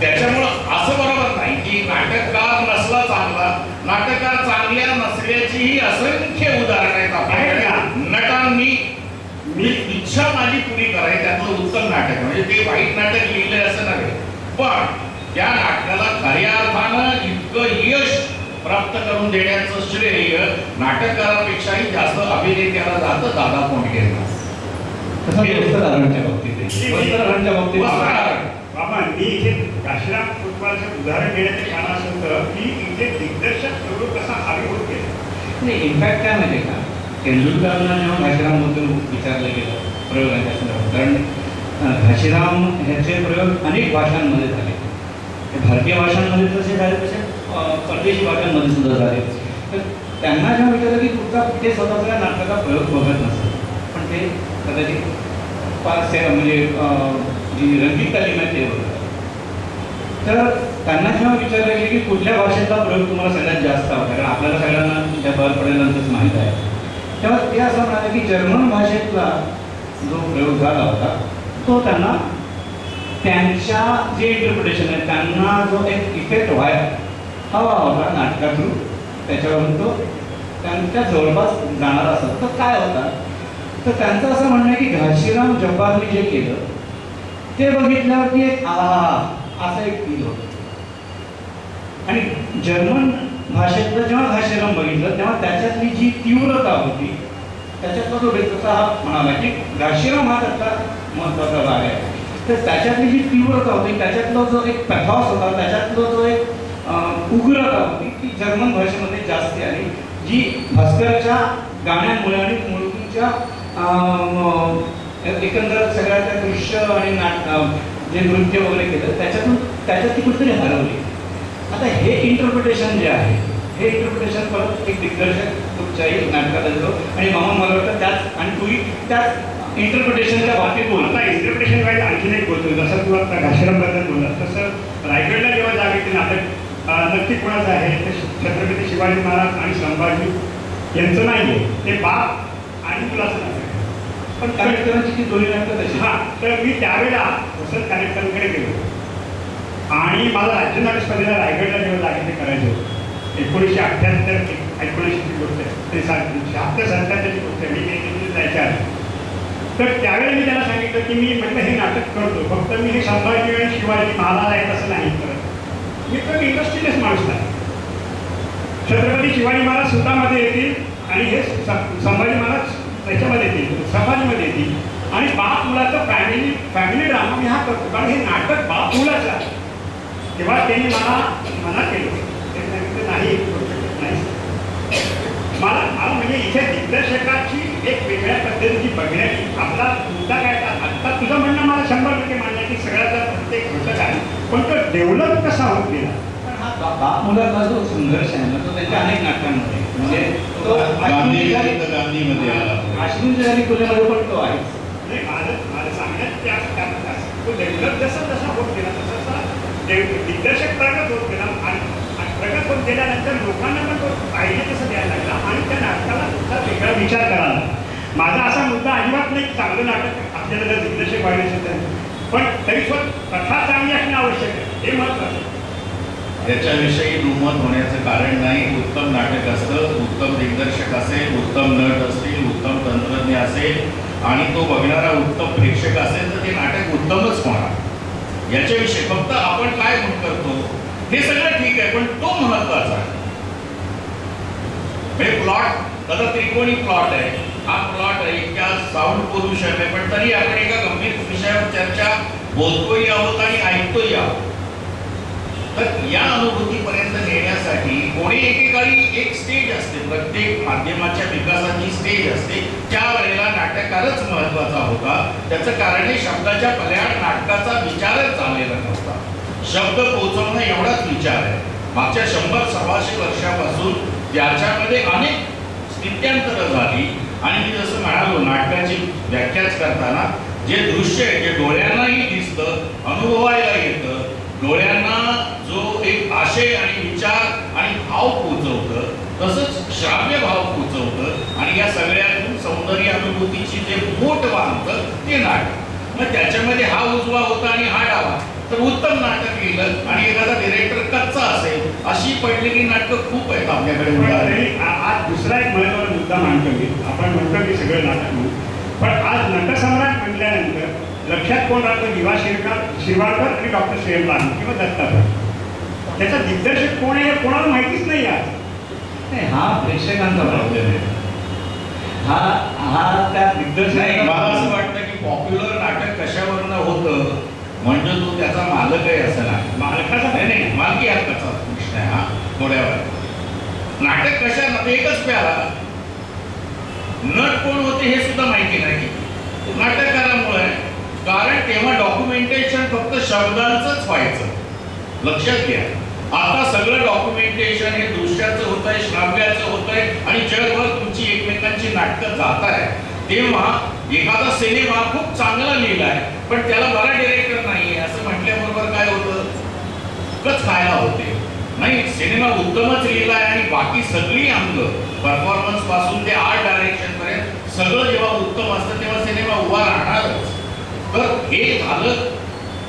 S4: त्याच्यामुळं असं बरोबर नाही की नाटककार नसला चांगला, नाटककार चांगल्या नसल्याचीही असंख्य उदाहरणं आहेत आपल्याकडे. नटांनी मी इच्छा माझी पुरी करायची त्यातलं उत्तम नाटक म्हणजे ते वाईट नाटक लिहिलंय असं नव्हे, पण त्या नाटकाला खऱ्या अर्थानं इतकं यश प्राप्त करून देण्याचं श्रेय नाटककारापेक्षाही जास्त अभिनेत्याला जातं दादा कोंडकेंना.
S3: वस्त्रधारणच्या बाबतीत
S5: बाबा मी इथे घाशीराम कोतवालचं उदाहरण देण्याचं कारण असं होतं की इथे दिग्दर्शक प्रयोग कसा हवी होते.
S3: नाही, इम्पॅक्ट काय माहिती का, तेंडुलकरांना जेव्हा घाशीरामबद्दल विचारलं गेलं प्रयोगांच्या संदर्भात, कारण घाशीराम ह्याचे प्रयोग अनेक भाषांमध्ये झाले. भारतीय भाषांमध्ये जसे झाले तसे परदेशी भाषांमध्ये सुद्धा झाले. तर त्यांना जेव्हा विचारलं की तुमचा ते स्वतःचा नाटकाचा प्रयोग बघत नसतं, पण ते कदाचित म्हणजे जी रंगीत तालीम आहे ते बघतात. तर त्यांना जेव्हा विचारलं गेलं की कुठल्या भाषेचा प्रयोग तुम्हाला सगळ्यात जास्त आवडला, कारण आपल्याला सगळ्यांना त्या भर पडेलच माहीत आहे, तेव्हा ते असं म्हणाले की जर्मन भाषेतला जो प्रयोग झाला होता तो त्यांना त्यांच्या जे इंटरप्रिटेशन आहे त्यांना जो एक इफेक्ट हवा होता नाटका थ्रू, त्याच्यावरून तो त्यांच्या जवळपास जाणार असत तर काय होता. तर त्यांचं असं म्हणणं आहे की घाशीराम जब्बारने जे केलं ते बघितल्यावरती एक असं एक फील होतं. आणि जर्मन भाषेतलं जेव्हा घाशीराम बघितलं तेव्हा त्याच्यातली जी तीव्रता होती त्याच्यातला जो व्यक्तता हा म्हणाला की घाशीराम हा त्याचा महत्त्वाचा भाग आहे. तर त्याच्यातली जी तीव्रता होती, त्याच्यातला जो एक पॅथॉस होता, त्याच्यातला जो एक उग्रता होती ती जर्मन भाषेमध्ये जास्त आली, जी भास्करच्या गाण्यांमुळे आणि मुळगूंच्या एकंदर सगळ्या त्या दृश्य आणि जे नृत्य वगैरे केलं त्याच्यात ती कुठेतरी हरवली. आता हे इंटरप्रिटेशन जे आहे हे इंटरप्रिटेशन परत एक दिग्दर्शक तुमच्याही नाटकात असतो आणि मामा मला वाटतं त्याच आणि तुम्ही त्याच इंटरप्रिटेशनच्या बाबतीत बोलता.
S5: इंटरप्रिटेशन वाईज आणखीन एक बोलतो, जसं तू आता घाशीरामबद्दल बोललास तसं रायगडला जेव्हा जागे ते नाटक नक्की कोणाचं आहे ते छत्रपती शिवाजी महाराज आणि संभाजी यांचं नाही आहे, ते बाप आणि मुलाचं नाटक आहे.
S3: पण कार्यक्रमाची ती दोन्ही नाटकं तशी.
S5: हां, तर मी त्यावेळेला वसंत कार्यक्रमाकडे गेलो आणि मला राज्य नाट्य स्पर्धेला रायगडला जेव्हा जागे ते करायचं होतं 1978-1980ची गोष्ट आहे, ते 77-77ची गोष्ट आहे. मी जायच्या तर त्यावेळेला मी त्याला सांगितलं की मी म्हटलं हे नाटक करतो, फक्त मी हे संभाजी आणि शिवाजी महाराज आहे तसं नाही करत. मी तर इंडस्ट्रीलेस माणूस आहे. छत्रपती शिवाजी महाराज सुतामध्ये येतील आणि हे संभाजी महाराज त्याच्यामध्ये येतील, समाजमध्ये येतील. आणि बाप मुलाचं फॅमिली ड्रामा मी हा करतो, कारण हे नाटक बाप मुलाचं आहे. तेव्हा त्यांनी मला मना केलं, ते नाही मला म्हणजे इथे दिग्दर्शकाची एक वेगळ्या पद्धतीची बघण्याची आपला मुद्दा काय आता तुझं म्हणणं मला 100% मान्य की सगळ्याचा प्रत्येक घटक आहे, पण तो डेव्हलप कसा होत गेला.
S3: बाप मुलाचा जो संघर्ष आहे ना तो त्याच्या अनेक नाटकांमध्ये म्हणजे तो
S4: गांधीमध्ये आला,
S3: अश्विनी कुलेमध्ये पण तो आहे.
S5: माझं सांगण्यात तो डेव्हलप जसा होत गेला तसा दिग्दर्शक प्रगत होत गेला आणि प्रगत होत गेल्यानंतर लोकांना पण तो पाहिजे तसं द्यायला लागला आणि त्या नाटकाला सुद्धा वेगळा विचार करायला. माझा असा मुद्दा अजिबात नाही चांगलं नाटक आपल्याला जर दिग्दर्शक व्हायला असेल पण तरी पण कथा चांगली असणं आवश्यक आहे, हे महत्त्वाचं.
S4: याच्याविषयी दुमत होण्याचं कारण नाही. उत्तम नाटक असतं, उत्तम दिग्दर्शक असेल, उत्तम नट असतील, उत्तम तंत्रज्ञ असेल आणि तो बघणारा उत्तम प्रेक्षक असेल तर ते नाटक उत्तमच होणार. याच्याविषयी फक्त आपण काय म्हणून करतो हे सगळं ठीक आहे, पण तो महत्वाचा आहे. हे प्लॉट आता त्रिकोणी प्लॉट आहे, हा प्लॉट आहे, इतक्या साऊंड पोल्युशन आहे, पण तरी आपण एका गंभीर विषयावर चर्चा बोलतोही आहोत आणि ऐकतोही आहोत. तर या अनुभूतीपर्यंत नेण्यासाठी कोणी एकेकाळी एक स्टेज असते, प्रत्येक माध्यमाच्या विकासाची स्टेज असते. त्यावेळेला नाटककारच महत्वाचा होता. त्याचं कारण हे शब्दाच्या पल्याड नाटकाचा विचारच झालेला नव्हता. शब्द पोहोचवणं एवढाच विचार आहे. मागच्या 100-125 वर्षापासून याच्यामध्ये अनेक स्थित्यांतरं झाली आणि मी जसं म्हणालो नाटकाची व्याख्याच करताना जे दृश्य आहे, जे डोळ्यांनाही दिसतं, अनुभवायला येतं, डोळ्यांना जो एक आशय आणि विचार आणि भाव पोचवतं, तसंच श्राव्य भाव पोचवतं आणि या सगळ्यातून सौंदर्य अनुभूतीची जे मोठ बांधतं ते नाटक. मग त्याच्यामध्ये हा उजवा होता आणि हा डावा, तर उत्तम नाटक केलं आणि एखादा डिरेक्टर कच्चा असेल अशी पडलेली नाटकं खूप आहेत आपल्याकडे.
S5: आज दुसरा एक महत्त्वाचा मुद्दा मांडतो मी. आपण म्हणतो की सगळं नाटक म्हणून, पण आज नटसम्राट म्हटल्यानंतर लक्षात कोण राहतं? विवा शिरवाडकर आणि डॉक्टर श्रेयम लाल किंवा दत्तात्रय. त्याचा दिग्दर्शक कोण आहे हे कोणाला माहितीच नाही आज.
S3: हा प्रेक्षकांचा प्रॉब्लेम आहे. हा त्या दिग्दर्शक
S4: मला असं वाटतं की पॉप्युलर नाटक कशावरनं होतं म्हणजे तो त्याचा मालक आहे असं नाही.
S5: मालकाचा
S4: नाही मालकी हक्काचा प्रश्न आहे हा. थोड्यावर नाटक कशा एकच प्याला नट कोण होते हे सुद्धा माहिती नाही नाटककारामुळे. कारण तेव्हा डॉक्युमेंटेशन फक्त शब्दांचंच व्हायचं. लक्षात घ्या, आता सगळं डॉक्युमेंटेशन हे दृश्याचं होत आहे, श्राव्याचं होत आहे आणि जगभर तुमची एकमेकांची नाटकं जात आहे. तेव्हा एखादा सिनेमा खूप चांगला लिहिलाय पण त्याला बरा डिरेक्टर नाहीये असं म्हटल्याबरोबर काय होतं? कच खायला होते. नाही, सिनेमा उत्तमच लिहिलाय आणि बाकी सगळी अंग परफॉर्मन्स पासून ते आर्ट डायरेक्शन पर्यंत सगळं जेव्हा उत्तम असतं तेव्हा सिनेमा उभा राहणारच. तर हे झालं.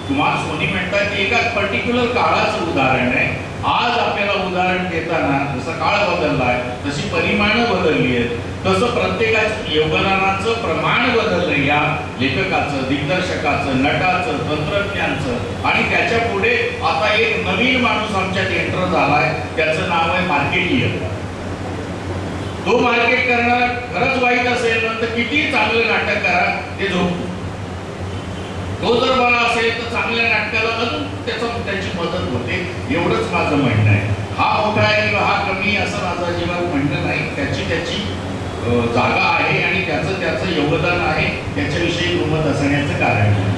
S4: तुम्हाला सोनी म्हणतात ते एका पर्टिक्युलर काळाचं उदाहरण आहे. आज आपल्याला उदाहरण देताना जसं काळ बदललाय तशी परिमाणं बदलली आहेत, तसं प्रत्येकाचं योगदानाचं प्रमाण बदललं. या लेखकाचं, दिग्दर्शकाचं, नटाचं, तंत्रज्ञांचं आणि त्याच्या पुढे आता एक नवीन माणूस आमच्यात एंटर झालाय, त्याचं नाव आहे मार्केटियर. तो मार्केट करणारा खरंच वाईट असेल ना तर किती चांगलं नाटक करा ते झोप. तो जर बरा असेल तर चांगल्या नाटकाला अजून त्याची मदत होते. एवढंच माझं म्हणणं आहे. हा मोठा आहे किंवा हा कमी असं माझं अजिबात म्हणणं नाही. त्याची जागा आहे आणि त्याचं योगदान आहे, त्याच्याविषयी दुमत असण्याचं कारण नाही.